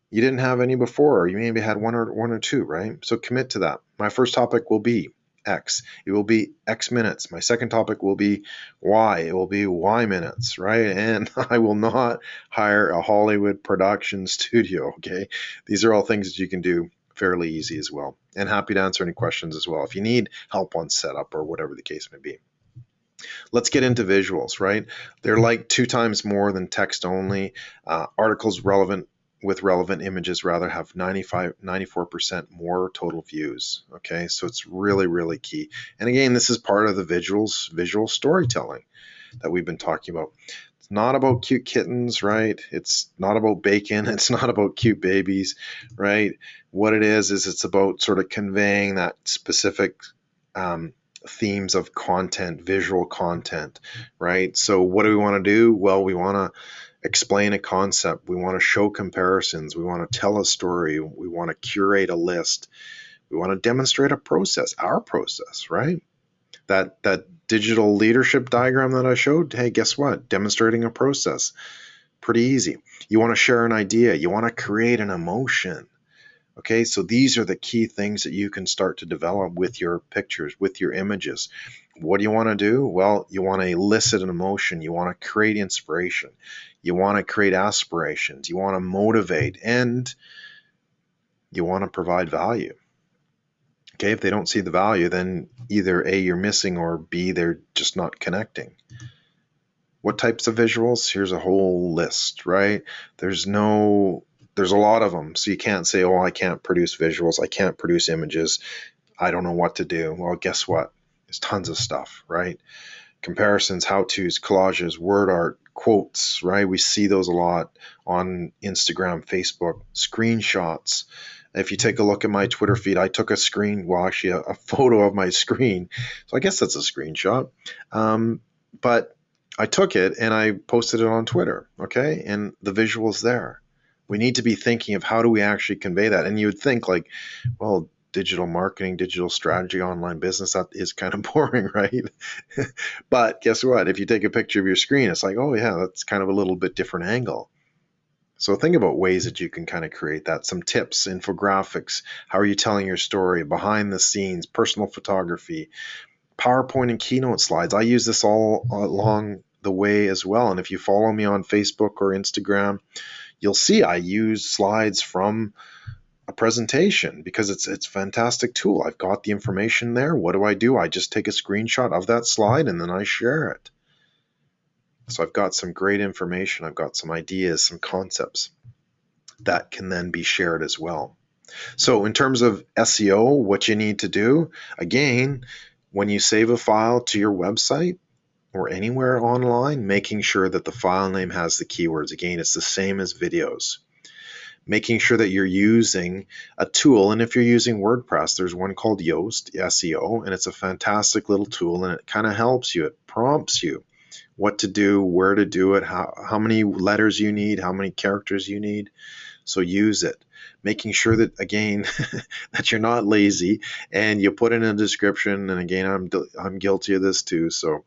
You didn't have any before, or you maybe had one or two, right? So commit to that. My first topic will be X. It will be X minutes. My second topic will be Y. It will be Y minutes, right? And I will not hire a Hollywood production studio, okay? These are all things that you can do fairly easy as well. And happy to answer any questions as well if you need help on setup or whatever the case may be. Let's get into visuals, right? They're like 2 times more than text only. Articles with relevant images rather have 94% more total views. Okay, so it's really, really key. And again, this is part of the visual storytelling that we've been talking about. It's not about cute kittens, right? It's not about bacon. It's not about cute babies, right? What it is it's about sort of conveying that specific themes of content, visual content, right? So what do we want to do? Well, we want to explain a concept. We want to show comparisons. We want to tell a story. We want to curate a list. We want to demonstrate a process, our process, right? That digital leadership diagram that I showed, hey, guess what? Demonstrating a process. Pretty easy. You want to share an idea. You want to create an emotion. Okay, so these are the key things that you can start to develop with your pictures, with your images. What do you want to do? Well, you want to elicit an emotion. You want to create inspiration. You want to create aspirations. You want to motivate, and you want to provide value. Okay, if they don't see the value, then either A, you're missing, or B, they're just not connecting. What types of visuals? Here's a whole list, right? There's a lot of them. So you can't say, oh, I can't produce visuals. I can't produce images. I don't know what to do. Well, guess what? There's tons of stuff, right? Comparisons, how-tos, collages, word art, quotes, right? We see those a lot on Instagram, Facebook, screenshots. If you take a look at my Twitter feed, I took a photo of my screen. So I guess that's a screenshot. But I took it and I posted it on Twitter, okay? And the visual's there. We need to be thinking of how do we actually convey that. And you would think like, well, digital marketing, digital strategy, online business, that is kind of boring, right? But guess what? If you take a picture of your screen, it's like, oh yeah, that's kind of a little bit different angle. So think about ways that you can kind of create that. Some tips, infographics, how are you telling your story, behind the scenes, personal photography, PowerPoint and Keynote slides. I use this all along the way as well. And if you follow me on Facebook or Instagram, you'll see I use slides from a presentation because it's a fantastic tool. I've got the information there. What do? I just take a screenshot of that slide and then I share it. So I've got some great information. I've got some ideas, some concepts that can then be shared as well. So in terms of SEO, what you need to do, again, when you save a file to your website or anywhere online, making sure that the file name has the keywords. Again, it's the same as videos. Making sure that you're using a tool, and if you're using WordPress, there's one called Yoast SEO, and it's a fantastic little tool, and it kind of helps you. It prompts you what to do, where to do it, how many letters you need, how many characters you need. So use it. Making sure that, again, that you're not lazy and you put in a description. And again, I'm guilty of this too. So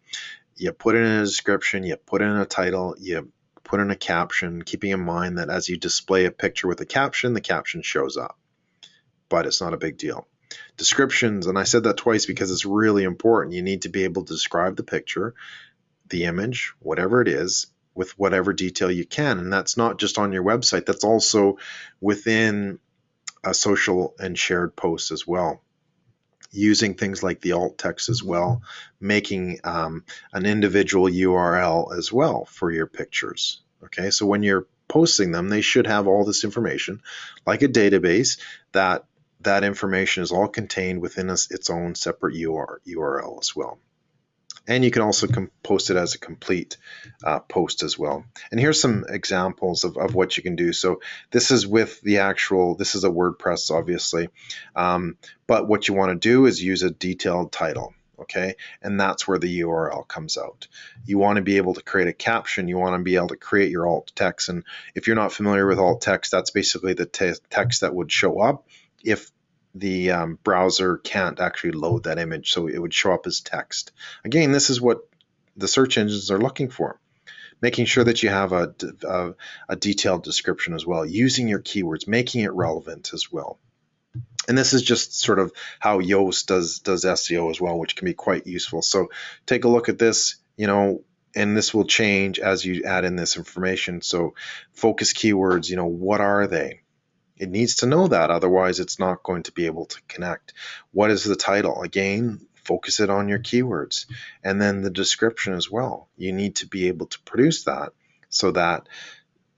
you put in a description, you put in a title, you put in a caption, keeping in mind that as you display a picture with a caption, the caption shows up. But it's not a big deal. Descriptions, and I said that twice because it's really important. You need to be able to describe the picture, the image, whatever it is, with whatever detail you can. And that's not just on your website, that's also within a social and shared post as well. Using things like the alt text as well, making an individual URL as well for your pictures. Okay, so when you're posting them, they should have all this information, like a database, that information is all contained within its own separate URL as well. And you can also post it as a complete post as well. And here's some examples of what you can do. So this is with the actual, this is a WordPress, obviously. But what you want to do is use a detailed title. Okay, and that's where the URL comes out. You want to be able to create a caption. You want to be able to create your alt text. And if you're not familiar with alt text, that's basically the text that would show up if the browser can't actually load that image, so it would show up as text. Again, this is what the search engines are looking for. Making sure that you have a detailed description as well, using your keywords, making it relevant as well. And this is just sort of how Yoast does SEO as well, which can be quite useful. So take a look at this, and this will change as you add in this information. So focus keywords, what are they? It needs to know that, otherwise it's not going to be able to connect. What is the title? Again, focus it on your keywords. And then the description as well. You need to be able to produce that so that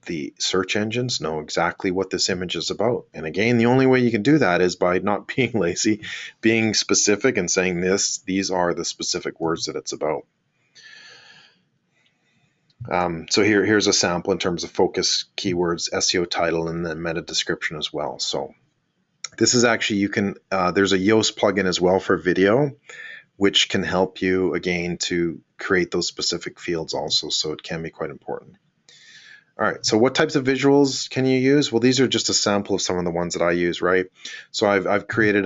the search engines know exactly what this image is about. And again, the only way you can do that is by not being lazy, being specific and saying these are the specific words that it's about. So here's a sample in terms of focus keywords, SEO title, and then meta description as well. So this is actually, there's a Yoast plugin as well for video, which can help you, again, to create those specific fields also. So it can be quite important. All right, so what types of visuals can you use? Well, these are just a sample of some of the ones that I use, right? So I've created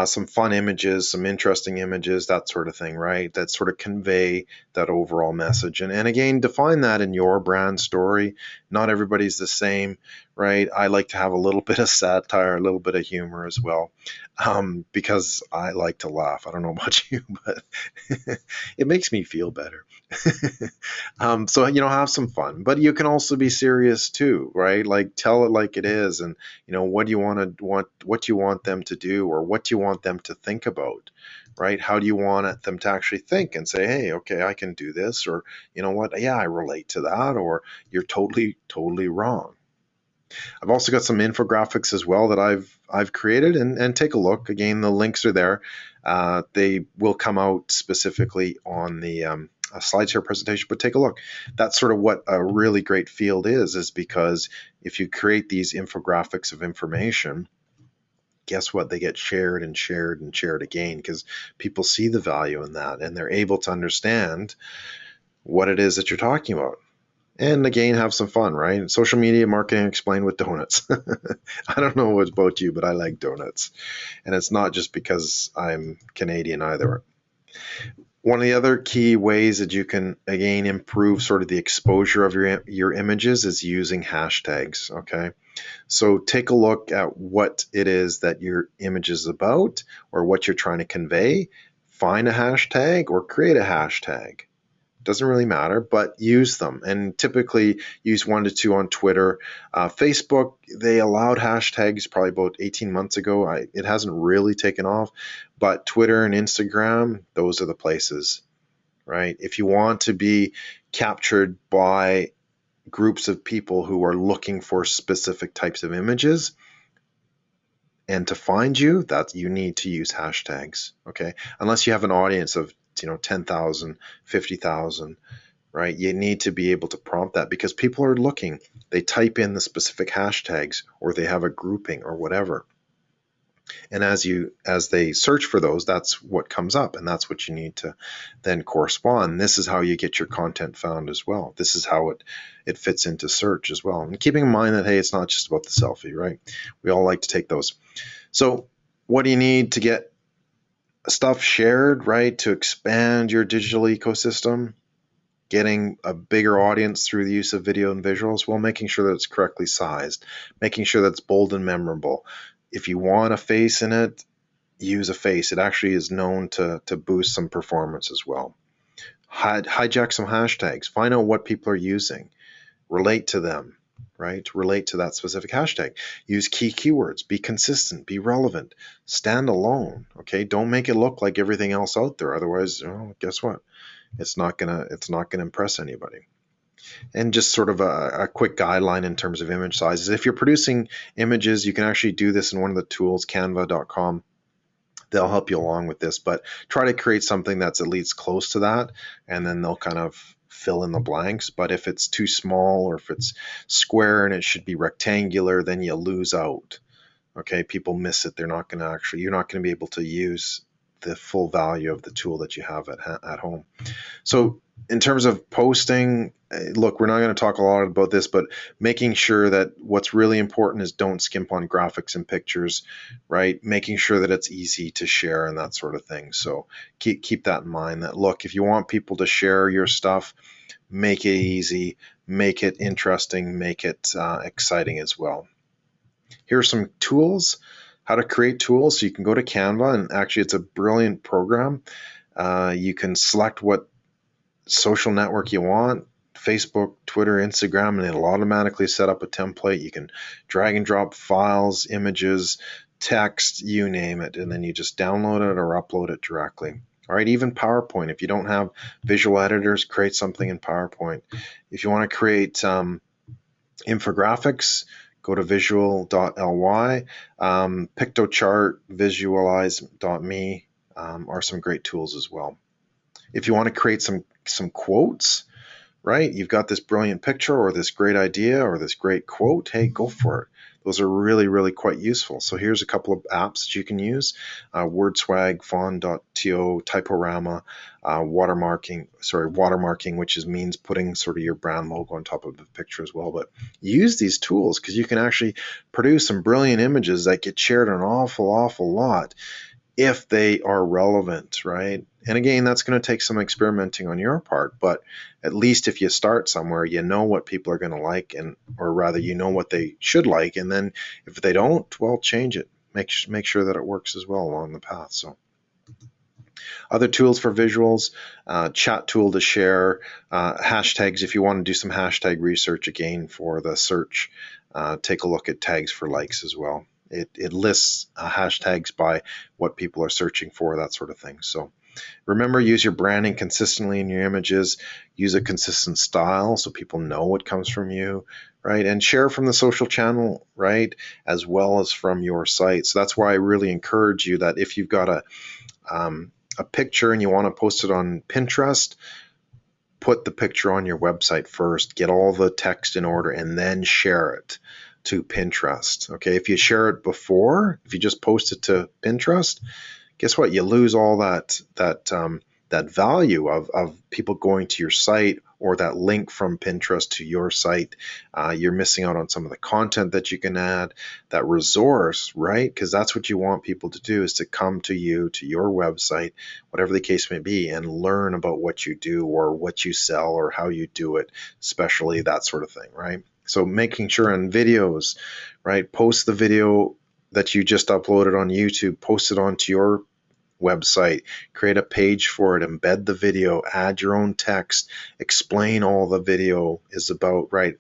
some fun images, some interesting images, that sort of thing, right? That sort of convey that overall message. And again, define that in your brand story. Not everybody's the same, right? I like to have a little bit of satire, a little bit of humor as well, because I like to laugh. I don't know about you, but it makes me feel better. So, have some fun, but you can also be serious too, right? Like tell it like it is. And, what do you what you want them to do, or what do you want them to think about, right? How do you want them to actually think and say, hey, okay, I can do this, or, what? Yeah, I relate to that, or you're totally, totally wrong. I've also got some infographics as well that I've created, and take a look. Again, the links are there. They will come out specifically on the SlideShare presentation, but take a look. That's sort of what a really great field is because if you create these infographics of information, guess what? They get shared and shared and shared again because people see the value in that and they're able to understand what it is that you're talking about. And again, have some fun, right? Social media marketing explained with donuts. I don't know what about you, but I like donuts. And it's not just because I'm Canadian either. One of the other key ways that you can, again, improve sort of the exposure of your images is using hashtags, okay? So take a look at what it is that your image is about or what you're trying to convey. Find a hashtag or create a hashtag. Doesn't really matter, but use them, and typically use 1 to 2 on Twitter. Facebook, they allowed hashtags probably about 18 months ago. It hasn't really taken off, but Twitter and Instagram, those are the places, right? If you want to be captured by groups of people who are looking for specific types of images, And to find you, that you need to use hashtags, okay? Unless you have an audience of 10,000, 50,000, right? You need to be able to prompt that because people are looking. They type in the specific hashtags or they have a grouping or whatever. And as they search for those, that's what comes up, and that's what you need to then correspond. This is how you get your content found as well. This is how it fits into search as well. And keeping in mind that, hey, it's not just about the selfie, right? We all like to take those. So what do you need to get stuff shared, right? To expand your digital ecosystem, getting a bigger audience through the use of video and visuals, well, making sure that it's correctly sized, making sure that it's bold and memorable. If you want a face in it, use a face. It actually is known to boost some performance as well. Hijack some hashtags. Find out what people are using. Relate to them, right? Relate to that specific hashtag. Use key keywords. Be consistent. Be relevant. Stand alone. Okay. Don't make it look like everything else out there. Otherwise, guess what? It's not gonna impress anybody. And just sort of a quick guideline in terms of image sizes. If you're producing images, you can actually do this in one of the tools, canva.com. They'll help you along with this, but try to create something that's at least close to that, and then they'll kind of fill in the blanks. But if it's too small or if it's square and it should be rectangular, then you lose out. Okay, people miss it. You're not going to be able to use the full value of the tool that you have at home. So in terms of posting, look, we're not going to talk a lot about this, but making sure that what's really important is don't skimp on graphics and pictures, right? Making sure that it's easy to share and that sort of thing. So keep that in mind, that look, if you want people to share your stuff, make it easy, make it interesting, make it exciting as well. Here are some tools, how to create tools. So you can go to Canva, and actually it's a brilliant program. You can select what social network you want, Facebook, Twitter, Instagram, and it'll automatically set up a template. You can drag and drop files, images, text, you name it, and then you just download it or upload it directly. All right, even PowerPoint. If you don't have visual editors, create something in PowerPoint. If you want to create infographics, go to visual.ly. Pictochart, visualize.me are some great tools as well. If you want to create some quotes, right? You've got this brilliant picture or this great idea or this great quote, hey, go for it. Those are really, really quite useful. So here's a couple of apps that you can use. WordSwag, Font.to, Typorama, watermarking, which means putting sort of your brand logo on top of the picture as well. But use these tools because you can actually produce some brilliant images that get shared an awful lot if they are relevant, right? And again, that's going to take some experimenting on your part, but at least if you start somewhere, you know what people are going to like, or rather, you know what they should like, and then if they don't, well, change it. Make sure that it works as well along the path. So, other tools for visuals, chat tool to share, hashtags. If you want to do some hashtag research again for the search, take a look at tags for likes as well. It lists hashtags by what people are searching for, that sort of thing. So remember, use your branding consistently in your images. Use a consistent style so people know what comes from you, right? And share from the social channel, right, as well as from your site. So that's why I really encourage you that if you've got a picture and you want to post it on Pinterest, put the picture on your website first. Get all the text in order and then share it to Pinterest. Okay, if you share it before, if you just post it to Pinterest, guess what? You lose all that value of people going to your site or that link from Pinterest to your site. You're missing out on some of the content that you can add, that resource, right? Because that's what you want people to do, is to come to you, to your website, whatever the case may be, and learn about what you do or what you sell or how you do it, especially that sort of thing, right? So making sure in videos, right, post the video that you just uploaded on YouTube, post it onto your website, create a page for it, embed the video, add your own text, explain all the video is about, right?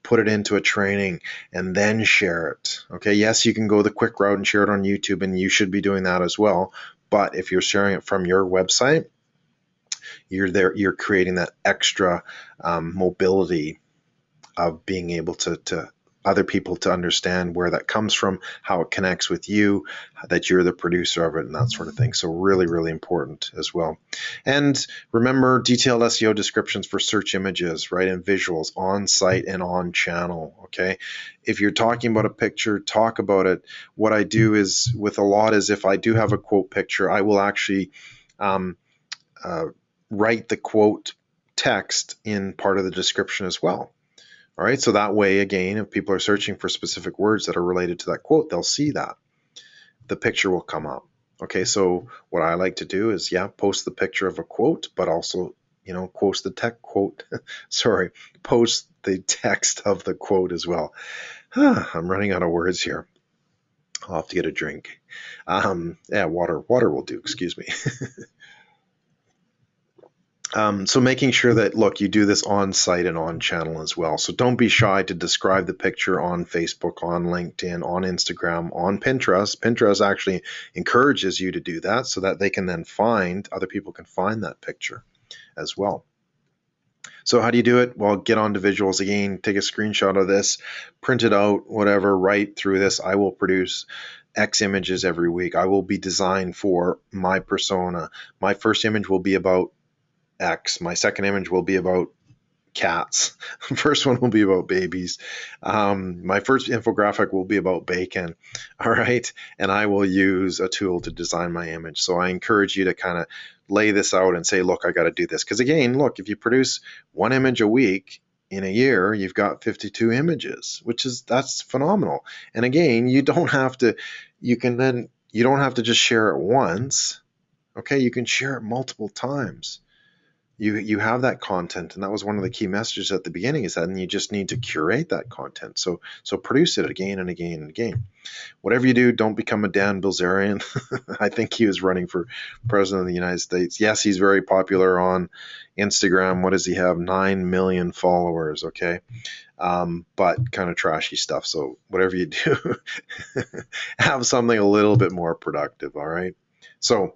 Put it into a training and then share it. Okay, yes, you can go the quick route and share it on YouTube, and you should be doing that as well. But if you're sharing it from your website, you're creating that extra mobility of being able to other people to understand where that comes from, how it connects with you, that you're the producer of it, and that sort of thing. So really, really important as well. And remember, detailed SEO descriptions for search images, right, and visuals on site and on channel. Okay, if you're talking about a picture, talk about it. What I do is with a lot is if I do have a quote picture, I will actually um, write the quote text in part of the description as well. All right, so that way, again, if people are searching for specific words that are related to that quote, they'll see that. The picture will come up. Okay, so what I like to do is, yeah, post the picture of a quote, but also, post the post the text of the quote as well. I'm running out of words here. I'll have to get a drink. Yeah, water will do, excuse me. So making sure that, look, you do this on site and on channel as well. So don't be shy to describe the picture on Facebook, on LinkedIn, on Instagram, on Pinterest. Pinterest actually encourages you to do that so that they can then other people can find that picture as well. So how do you do it? Well, get onto visuals again, take a screenshot of this, print it out, whatever, write through this. I will produce X images every week. I will be designed for my persona. My first image will be about X. My second image will be about cats. First one will be about babies. My first infographic will be about bacon. All right. And I will use a tool to design my image. So I encourage you to kind of lay this out and say, look, I got to do this. Because again, look, if you produce one image a week in a year, you've got 52 images, that's phenomenal. And again, you don't have to just share it once. Okay. You can share it multiple times. You have that content, and that was one of the key messages at the beginning, is that you just need to curate that content. So produce it again and again and again. Whatever you do, don't become a Dan Bilzerian. I think he was running for president of the United States. Yes, he's very popular on Instagram. What does he have? 9 million followers, okay? But kind of trashy stuff. So whatever you do, have something a little bit more productive, all right? So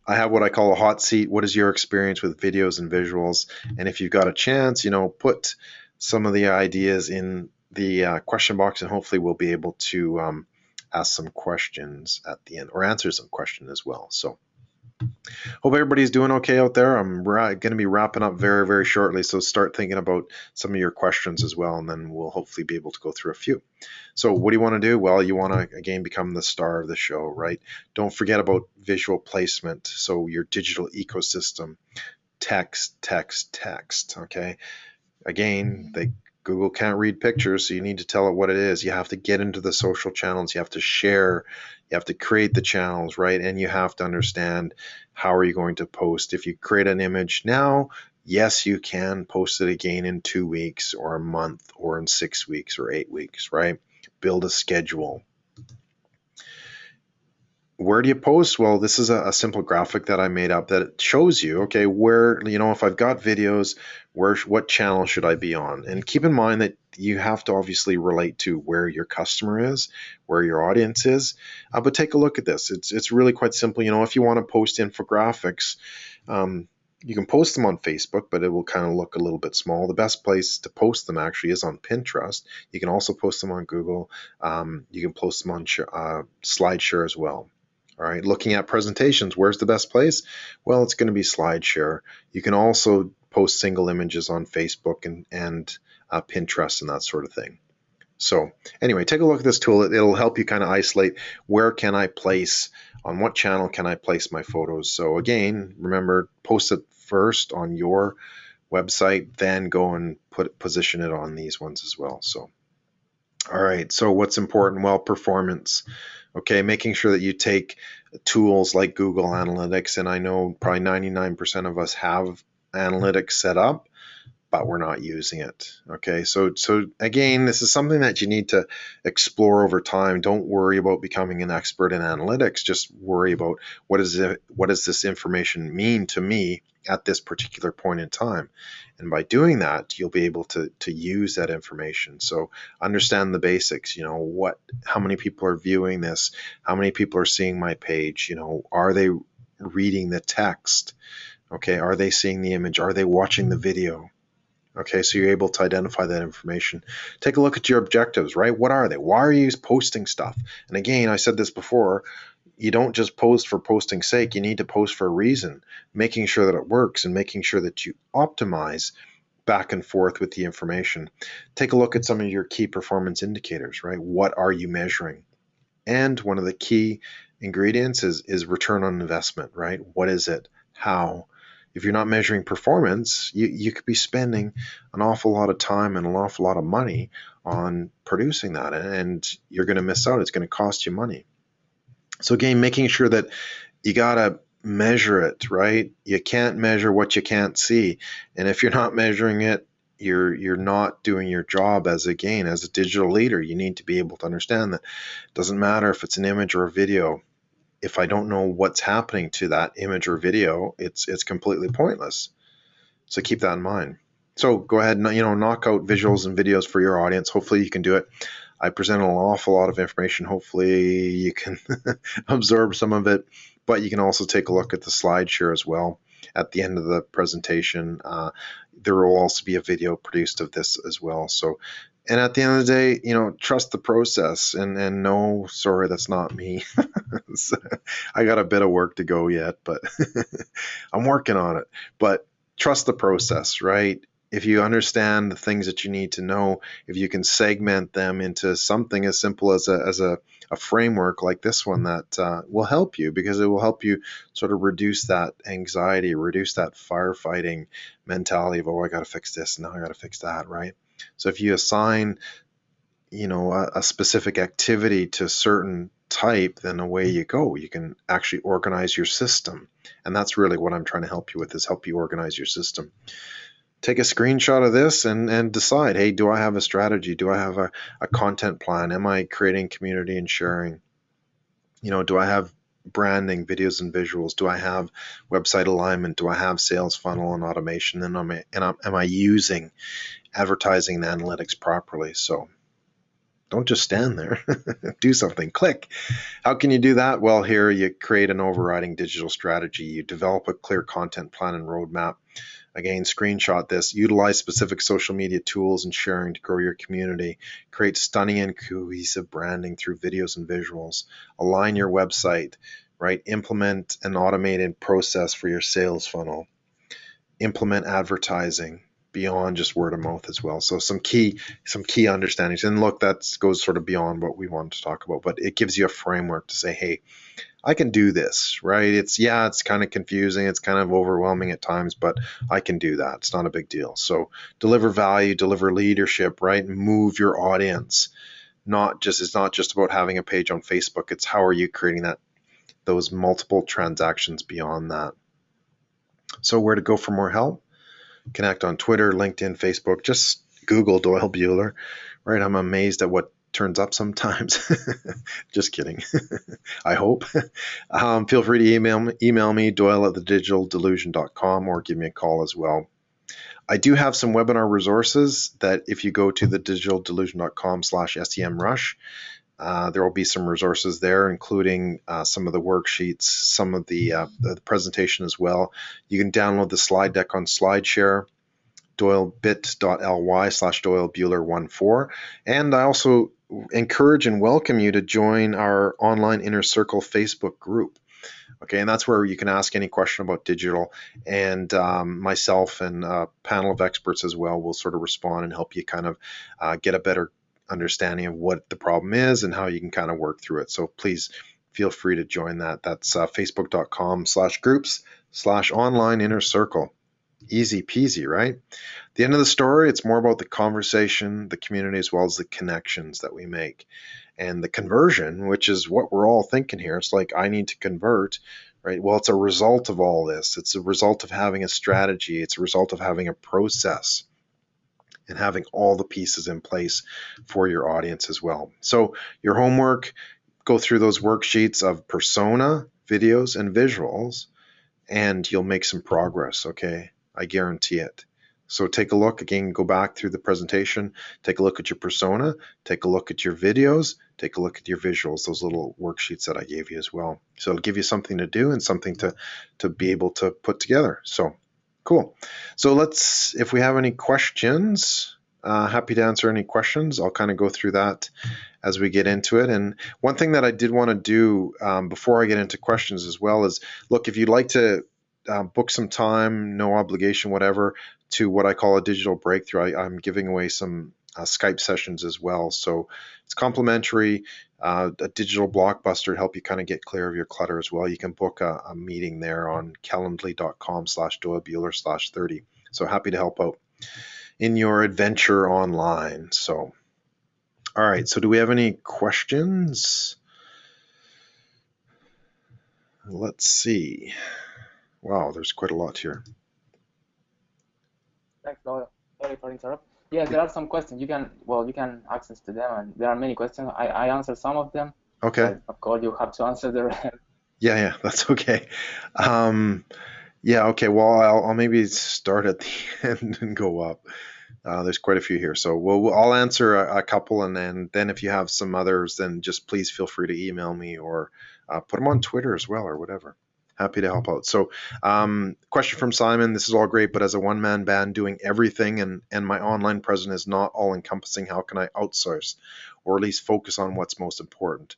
I have what I call a hot seat. What is your experience with videos and visuals? And if you've got a chance, put some of the ideas in the question box, and hopefully we'll be able to ask some questions at the end, or answer some questions as well. So hope everybody's doing okay out there. I'm going to be wrapping up very, very shortly, so start thinking about some of your questions as well, and then we'll hopefully be able to go through a few. So what do you want to do? Well, you want to, again, become the star of the show, right? Don't forget about visual placement, so your digital ecosystem, text, okay? Again, Google can't read pictures, so you need to tell it what it is. You have to get into the social channels. You have to share. You have to create the channels, right? And you have to understand, how are you going to post? If you create an image now, yes, you can post it again in 2 weeks or a month or in 6 weeks or 8 weeks, right? Build a schedule. Where do you post? Well, this is a simple graphic that I made up that shows you, okay, where, if I've got videos, what channel should I be on? And keep in mind that you have to obviously relate to where your customer is, where your audience is. But take a look at this. It's really quite simple. If you want to post infographics, you can post them on Facebook, but it will kind of look a little bit small. The best place to post them actually is on Pinterest. You can also post them on Google. You can post them on SlideShare as well. All right, looking at presentations, where's the best place? Well, it's going to be SlideShare. You can also post single images on Facebook and Pinterest and that sort of thing. So anyway, take a look at this tool. It'll help you kind of isolate, where can I place, on what channel can I place my photos? So again, remember, post it first on your website, then go and position it on these ones as well. So, all right, so what's important? Well, performance. Okay, making sure that you take tools like Google Analytics, and I know probably 99% of us have analytics set up, but we're not using it. Okay, so again, this is something that you need to explore over time. Don't worry about becoming an expert in analytics. Just worry about, what does this information mean to me at this particular point in time? And by doing that, you'll be able to use that information. So understand the basics. How many people are viewing this? How many people are seeing my page? Are they reading the text? Okay, are they seeing the image? Are they watching the video? Okay, so you're able to identify that information. Take a look at your objectives, right? What are they? Why are you posting stuff? And again, I said this before, you don't just post for posting's sake. You need to post for a reason, making sure that it works and making sure that you optimize back and forth with the information. Take a look at some of your key performance indicators, right? What are you measuring? And one of the key ingredients is return on investment, right? What is it? How? If you're not measuring performance, you could be spending an awful lot of time and an awful lot of money on producing that, and you're going to miss out. It's going to cost you money. So again, making sure that you got to measure it, right? You can't measure what you can't see. And if you're not measuring it, you're not doing your job as a digital leader. You need to be able to understand that it doesn't matter if it's an image or a video. If I don't know what's happening to that image or video, it's completely pointless. So keep that in mind. So go ahead and knock out visuals and videos for your audience. Hopefully you can do it. I presented an awful lot of information. Hopefully you can absorb some of it, but you can also take a look at the slide share as well. At the end of the presentation, there will also be a video produced of this as well. So, and at the end of the day, trust the process and no, sorry, that's not me. I got a bit of work to go yet, but I'm working on it. But trust the process, right? If you understand the things that you need to know, if you can segment them into something as simple as a framework like this one that will help you, because it will help you sort of reduce that anxiety, reduce that firefighting mentality of, oh, I got to fix this, now I got to fix that, right? So if you assign, a specific activity to a certain type, then away you go. You can actually organize your system. And that's really what I'm trying to help you with, is help you organize your system. Take a screenshot of this and decide, hey, do I have a strategy? Do I have a content plan? Am I creating community and sharing? Do I have branding, videos and visuals? Do I have website alignment? Do I have sales funnel and automation? And am I using advertising and analytics properly? So don't just stand there. Do something. Click. How can you do that? Well, here you create an overriding digital strategy. You develop a clear content plan and roadmap. Again, screenshot this. Utilize specific social media tools and sharing to grow your community. Create stunning and cohesive branding through videos and visuals. Align your website, right? Implement an automated process for your sales funnel. Implement advertising beyond just word of mouth as well. So some key understandings. And look, that goes sort of beyond what we wanted to talk about, but it gives you a framework to say, hey, I can do this, right? It's kind of confusing. It's kind of overwhelming at times, but I can do that. It's not a big deal. So deliver value, deliver leadership, right? Move your audience. It's not just about having a page on Facebook. It's how are you creating those multiple transactions beyond that. So where to go for more help? Connect on Twitter, LinkedIn, Facebook. Just Google Doyle Buehler, right? I'm amazed at what turns up sometimes. Just kidding. I hope. Feel free to email me, doyle@thedigitaldelusion.com, or give me a call as well. I do have some webinar resources that if you go to thedigitaldelusion.com/SEMrush, there will be some resources there, including some of the worksheets, some of the presentation as well. You can download the slide deck on SlideShare, bit.ly/DoyleBuehler14. And I also encourage and welcome you to join our online Inner Circle Facebook group. Okay, and that's where you can ask any question about digital, and myself and a panel of experts as well will sort of respond and help you kind of get a better understanding of what the problem is and how you can kind of work through it. So please feel free to join that. That's facebook.com/groups/online Inner Circle. Easy peasy, right? At the end of the story, it's more about the conversation, the community, as well as the connections that we make. And the conversion, which is what we're all thinking here. It's like, I need to convert, right? Well, it's a result of all this. It's a result of having a strategy. It's a result of having a process and having all the pieces in place for your audience as well. So your homework, go through those worksheets of persona, videos, and visuals, and you'll make some progress, okay? I guarantee it. So take a look, again, go back through the presentation, take a look at your persona, take a look at your videos, take a look at your visuals, those little worksheets that I gave you as well. So it'll give you something to do and something to be able to put together. So Cool. So if we have any questions, happy to answer any questions. I'll kind of go through that as we get into it. And one thing that I did want to do before I get into questions as well is, look, if you'd like to book some time, no obligation, whatever, to what I call a digital breakthrough, I'm giving away some Skype sessions as well. So it's complimentary, a digital blockbuster to help you kind of get clear of your clutter as well. You can book a meeting there on calendly.com/doabueller/30. So happy to help out in your adventure online. So, all right. So do we have any questions? Let's see. Wow, there's quite a lot here. Thanks, Doyle. Sorry for interrupt. Yeah, there are some questions. You can access to them, and there are many questions. I answered some of them. Okay. Of course, you have to answer the rest. Yeah, that's okay. Yeah, okay. Well, I'll maybe start at the end and go up. There's quite a few here, so I'll answer a couple, and then if you have some others, then just please feel free to email me or put them on Twitter as well or whatever. Happy to help out. So, question from Simon. This is all great, but as a one-man band doing everything and my online presence is not all-encompassing, how can I outsource or at least focus on what's most important?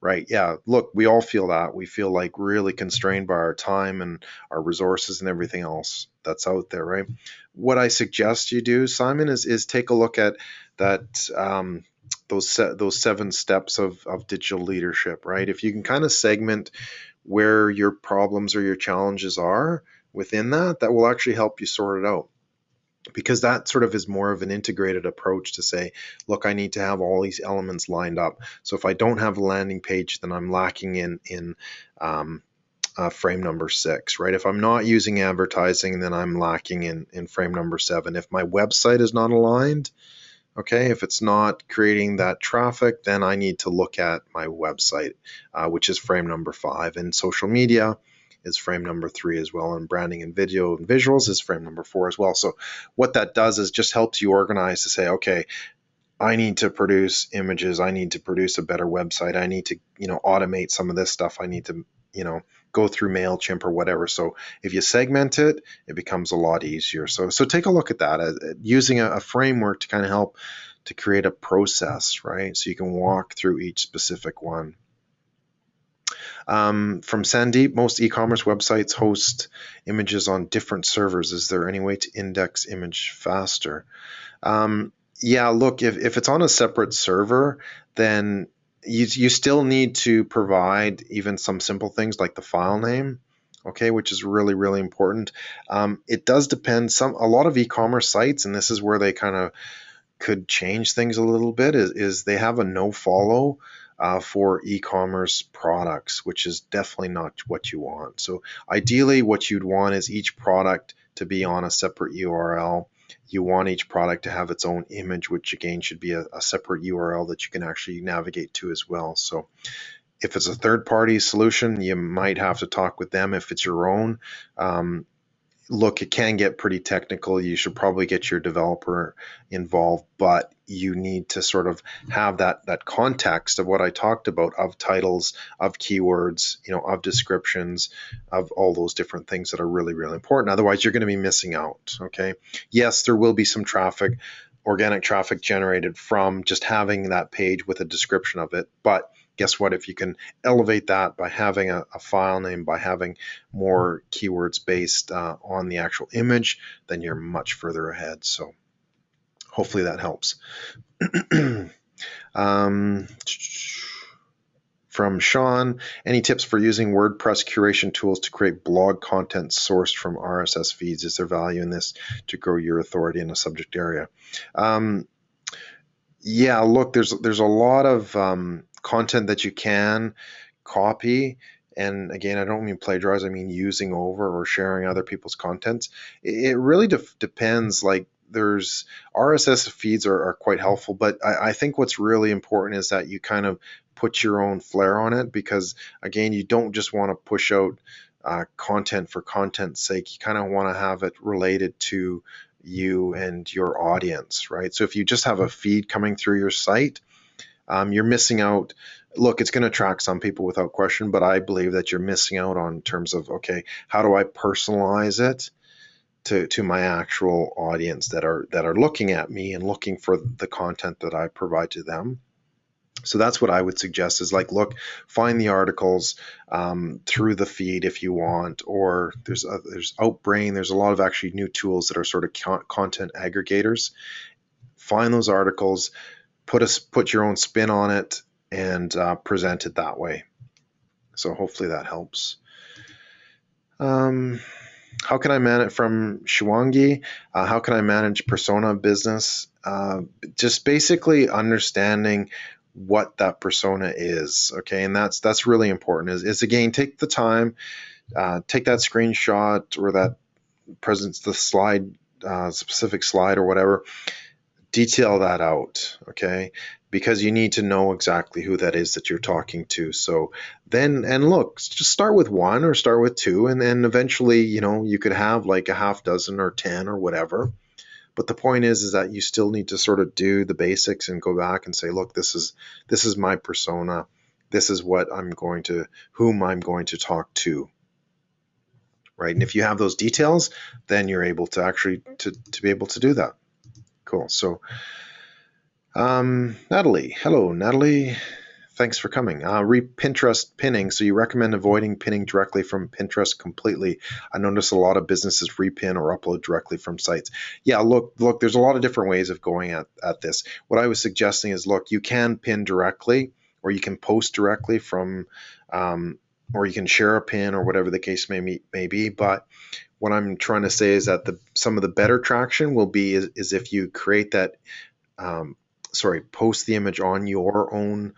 Right. Yeah. Look, we all feel that. We feel like really constrained by our time and our resources and everything else that's out there, right? What I suggest you do, Simon, is take a look at that those 7 steps of digital leadership, right? If you can kind of segment where your problems or your challenges are within that will actually help you sort it out. Because that sort of is more of an integrated approach to say, look, I need to have all these elements lined up. So if I don't have a landing page, then I'm lacking in frame number 6, right? If I'm not using advertising, then I'm lacking in frame number 7. If my website is not aligned, okay, if it's not creating that traffic, then I need to look at my website, which is frame number 5. And social media is frame number 3 as well, and branding and video and visuals is frame number 4 as well. So what that does is just helps you organize to say, okay, I need to produce images, I need to produce a better website, I need to, automate some of this stuff, I need to, go through MailChimp or whatever. So if you segment it, it becomes a lot easier. So take a look at that, using a framework to kind of help to create a process, right? So you can walk through each specific one. From Sandeep, most e-commerce websites host images on different servers. Is there any way to index image faster? Yeah, look, if it's on a separate server, then you still need to provide even some simple things like the file name, okay, which is really, really important. It does depend. A lot of e-commerce sites, and this is where they kind of could change things a little bit, is they have a no follow for e-commerce products, which is definitely not what you want. So ideally what you'd want is each product to be on a separate URL. You want each product to have its own image, which again should be a separate URL that you can actually navigate to as well. So if it's a third-party solution, you might have to talk with them. If it's your own, look, it can get pretty technical. You should probably get your developer involved, but you need to sort of have that context of what I talked about, of titles, of keywords, of descriptions, of all those different things that are really, really important. Otherwise, you're going to be missing out, okay? Yes, there will be some traffic, organic traffic generated from just having that page with a description of it, but guess what? If you can elevate that by having a file name, by having more keywords based on the actual image, then you're much further ahead. So hopefully that helps. From Sean, any tips for using WordPress curation tools to create blog content sourced from RSS feeds? Is there value in this to grow your authority in a subject area? Yeah, look, there's a lot of content that you can copy, and again, I don't mean plagiarize, I mean using over or sharing other people's contents. It really depends. Like, there's RSS feeds are quite helpful, but I think what's really important is that you kind of put your own flair on it, because again, you don't just want to push out content for content's sake. You kind of want to have it related to you and your audience, right? So if you just have a feed coming through your site, you're missing out. Look, it's going to attract some people without question, but I believe that you're missing out on terms of, okay, how do I personalize it? to my actual audience that are looking at me and looking for the content that I provide to them. So that's what I would suggest is like, look, find the articles through the feed if you want, or there's Outbrain. There's a lot of actually new tools that are sort of content aggregators. Find those articles, put your own spin on it, and present it that way. So hopefully that helps. How can I manage from Shiwangi? How can I manage persona business? Just basically understanding what that persona is. Okay, and that's really important. Is again, take the time, take that screenshot or that the slide, specific slide or whatever. Detail that out, okay? Because you need to know exactly who that is that you're talking to. So then, and look, just start with one or start with two, and then eventually, you could have like a half dozen or 10 or whatever. But the point is that you still need to sort of do the basics and go back and say, look, this is my persona. This is whom I'm going to talk to, right? And if you have those details, then you're able to actually to be able to do that. Cool. So, Natalie, hello, Natalie. Thanks for coming. Pinterest pinning. So you recommend avoiding pinning directly from Pinterest completely. I notice a lot of businesses repin or upload directly from sites. Yeah, look, there's a lot of different ways of going at this. What I was suggesting is, look, you can pin directly, or you can post directly from, or you can share a pin or whatever the case may be. But what I'm trying to say is that some of the better traction will be is if you create that, post the image on your own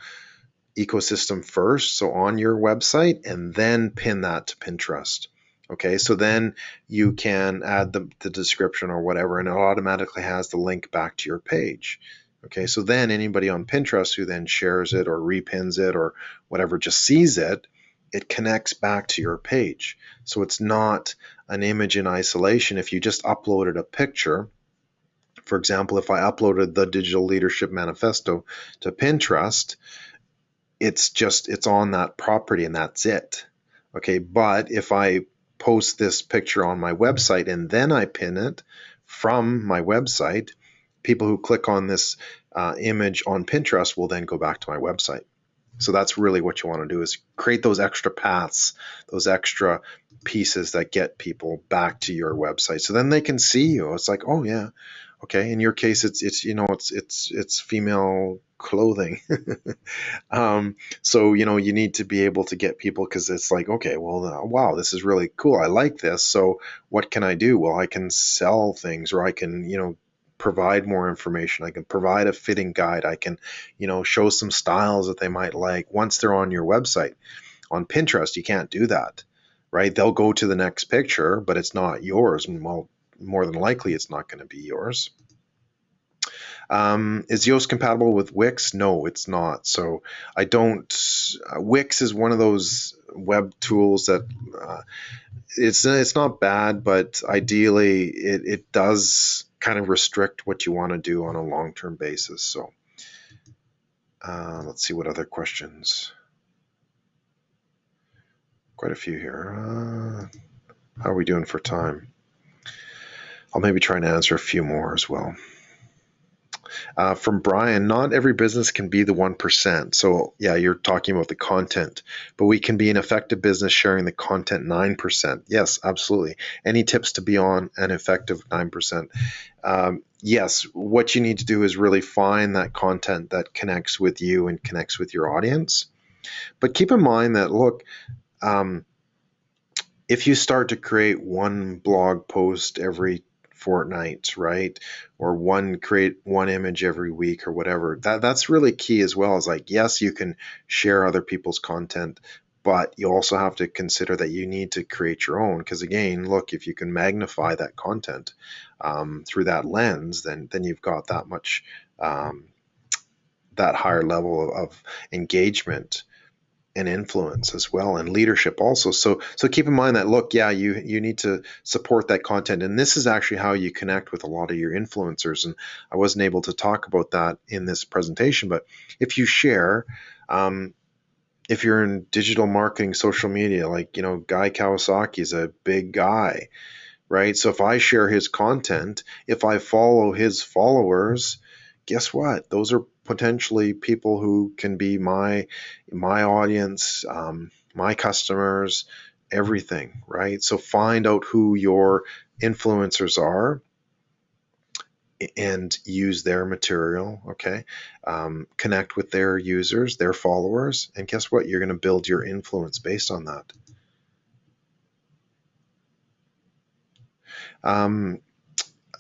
ecosystem first, so on your website, and then pin that to Pinterest. Okay, so then you can add the description or whatever, and it automatically has the link back to your page. Okay, so then anybody on Pinterest who then shares it or repins it or whatever just sees it, it connects back to your page. So it's not an image in isolation. If you just uploaded a picture, for example, if I uploaded the Digital Leadership Manifesto to Pinterest, it's on that property and that's it. Okay, but if I post this picture on my website and then I pin it from my website, people who click on this image on Pinterest will then go back to my website. So that's really what you want to do, is create those extra paths, those extra pieces that get people back to your website. So then they can see you. It's like, oh yeah, okay. In your case, it's female clothing. So you need to be able to get people, because it's like, okay, well, wow, this is really cool. I like this. So what can I do? Well, I can sell things, or I can provide more information. I can provide a fitting guide. I can show some styles that they might like once they're on your website. On Pinterest, you can't do that, right? They'll go to the next picture, but it's not yours, and well, more than likely it's not going to be yours. Is Yoast compatible with Wix? No, it's not. So I don't. Wix is one of those web tools that it's not bad, but ideally it does kind of restrict what you want to do on a long-term basis. So let's see what other questions. Quite a few here. How are we doing for time? I'll maybe try and answer a few more as well. From Brian, not every business can be the 1%. So yeah, you're talking about the content, but we can be an effective business sharing the content 9%. Yes, absolutely. Any tips to be on an effective 9%? Yes, what you need to do is really find that content that connects with you and connects with your audience. But keep in mind that, look, if you start to create one blog post every fortnight, right, or create one image every week or whatever, that's really key as well. Is like, yes, you can share other people's content, but you also have to consider that you need to create your own, because again, look, if you can magnify that content through that lens, then you've got that much that higher level of engagement and influence as well, and leadership also. So keep in mind that, look, yeah, you need to support that content, and this is actually how you connect with a lot of your influencers. And I wasn't able to talk about that in this presentation, but if you share, if you're in digital marketing, social media, like Guy Kawasaki is a big guy, right? So if I share his content, if I follow his followers, guess what? Those are potentially people who can be my audience, my customers, everything, right? So find out who your influencers are and use their material, okay? Connect with their users, their followers, and guess what? You're going to build your influence based on that.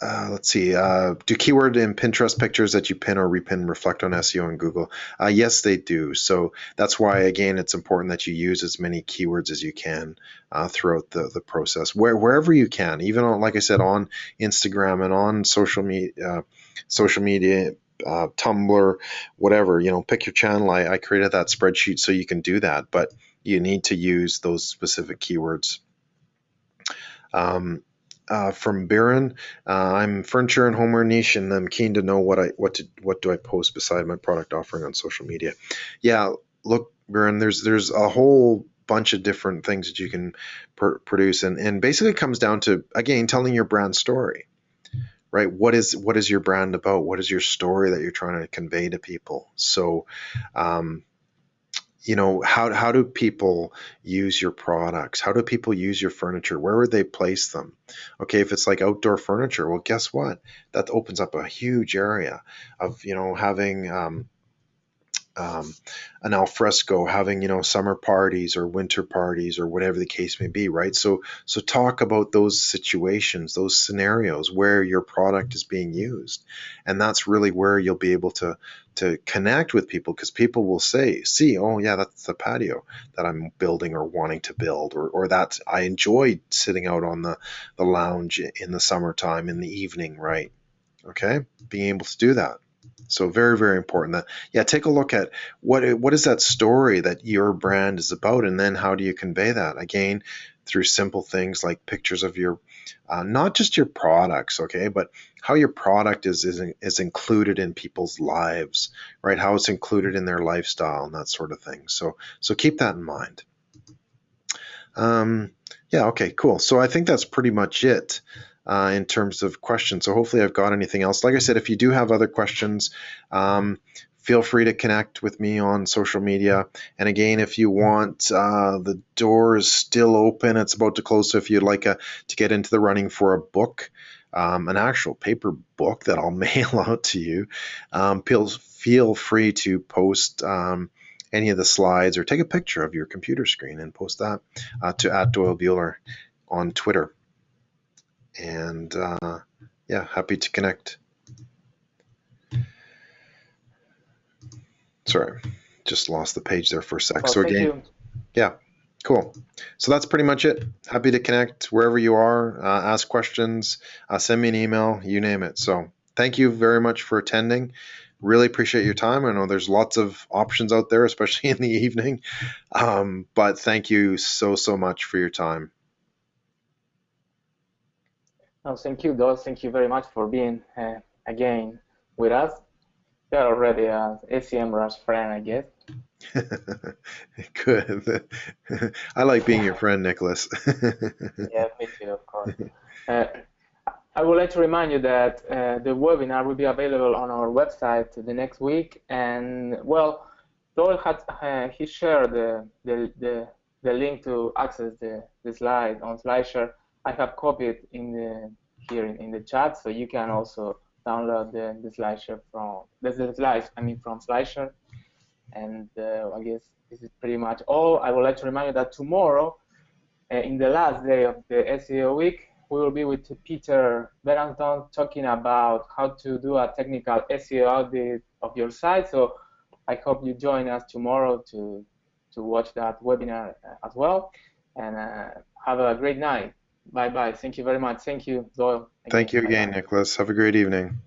Let's see. Do keyword and Pinterest pictures that you pin or repin reflect on SEO and Google? Yes, they do. So that's why, again, it's important that you use as many keywords as you can throughout the process, wherever you can, even on, like I said, on Instagram and on social media, Tumblr, whatever. Pick your channel. I created that spreadsheet so you can do that, but you need to use those specific keywords. From Baron, I'm furniture and homeware niche, and I'm keen to know what do I post beside my product offering on social media. Yeah, look, Baron, there's a whole bunch of different things that you can produce, and basically it comes down to, again, telling your brand story, right? What is your brand about? What is your story that you're trying to convey to people? So how do people use your products? How do people use your furniture? Where would they place them? Okay, if it's like outdoor furniture, well, guess what? That opens up a huge area of having an alfresco, having summer parties or winter parties or whatever the case may be, right? So talk about those situations, those scenarios where your product is being used, and that's really where you'll be able to connect with people, because people will see, oh yeah, that's the patio that I'm building or wanting to build, or that I enjoy sitting out on the lounge in the summertime in the evening, right? Okay, being able to do that. So very, very important that, yeah, take a look at what is that story that your brand is about, and then how do you convey that? Again, through simple things like pictures of your, not just your products, okay, but how your product is included in people's lives, right? How it's included in their lifestyle and that sort of thing. So keep that in mind. Yeah, okay, cool. So I think that's pretty much it. In terms of questions. So hopefully I've got anything else. Like I said, if you do have other questions, feel free to connect with me on social media. And again, if you want, the door is still open. It's about to close. So if you'd like to get into the running for a book, an actual paper book that I'll mail out to you, feel free to post any of the slides or take a picture of your computer screen and post that to @DoyleBuehler on Twitter. And yeah, happy to connect. Sorry, just lost the page there for a sec. Well, so thank again, you. Yeah, cool. So that's pretty much it. Happy to connect wherever you are. Ask questions, send me an email, you name it. So thank you very much for attending. Really appreciate your time. I know there's lots of options out there, especially in the evening. But thank you so much for your time. No, thank you, Doyle. Thank you very much for being again with us. You're already an SEMrush friend, I guess. Good. I like being your friend, Nicholas. Yeah, me too, of course. I would like to remind you that the webinar will be available on our website the next week. And well, Doyle had he shared the link to access the slide on SlideShare. I have copied here in the chat, so you can also download the SlideShare from the slides. From SlideShare. And I guess this is pretty much all. I would like to remind you that tomorrow, in the last day of the SEO week, we will be with Peter Berenton talking about how to do a technical SEO audit of your site. So I hope you join us tomorrow to watch that webinar as well. And have a great night. Bye-bye. Thank you very much. Thank you, Doyle. Thank you again, Nicholas. Have a great evening.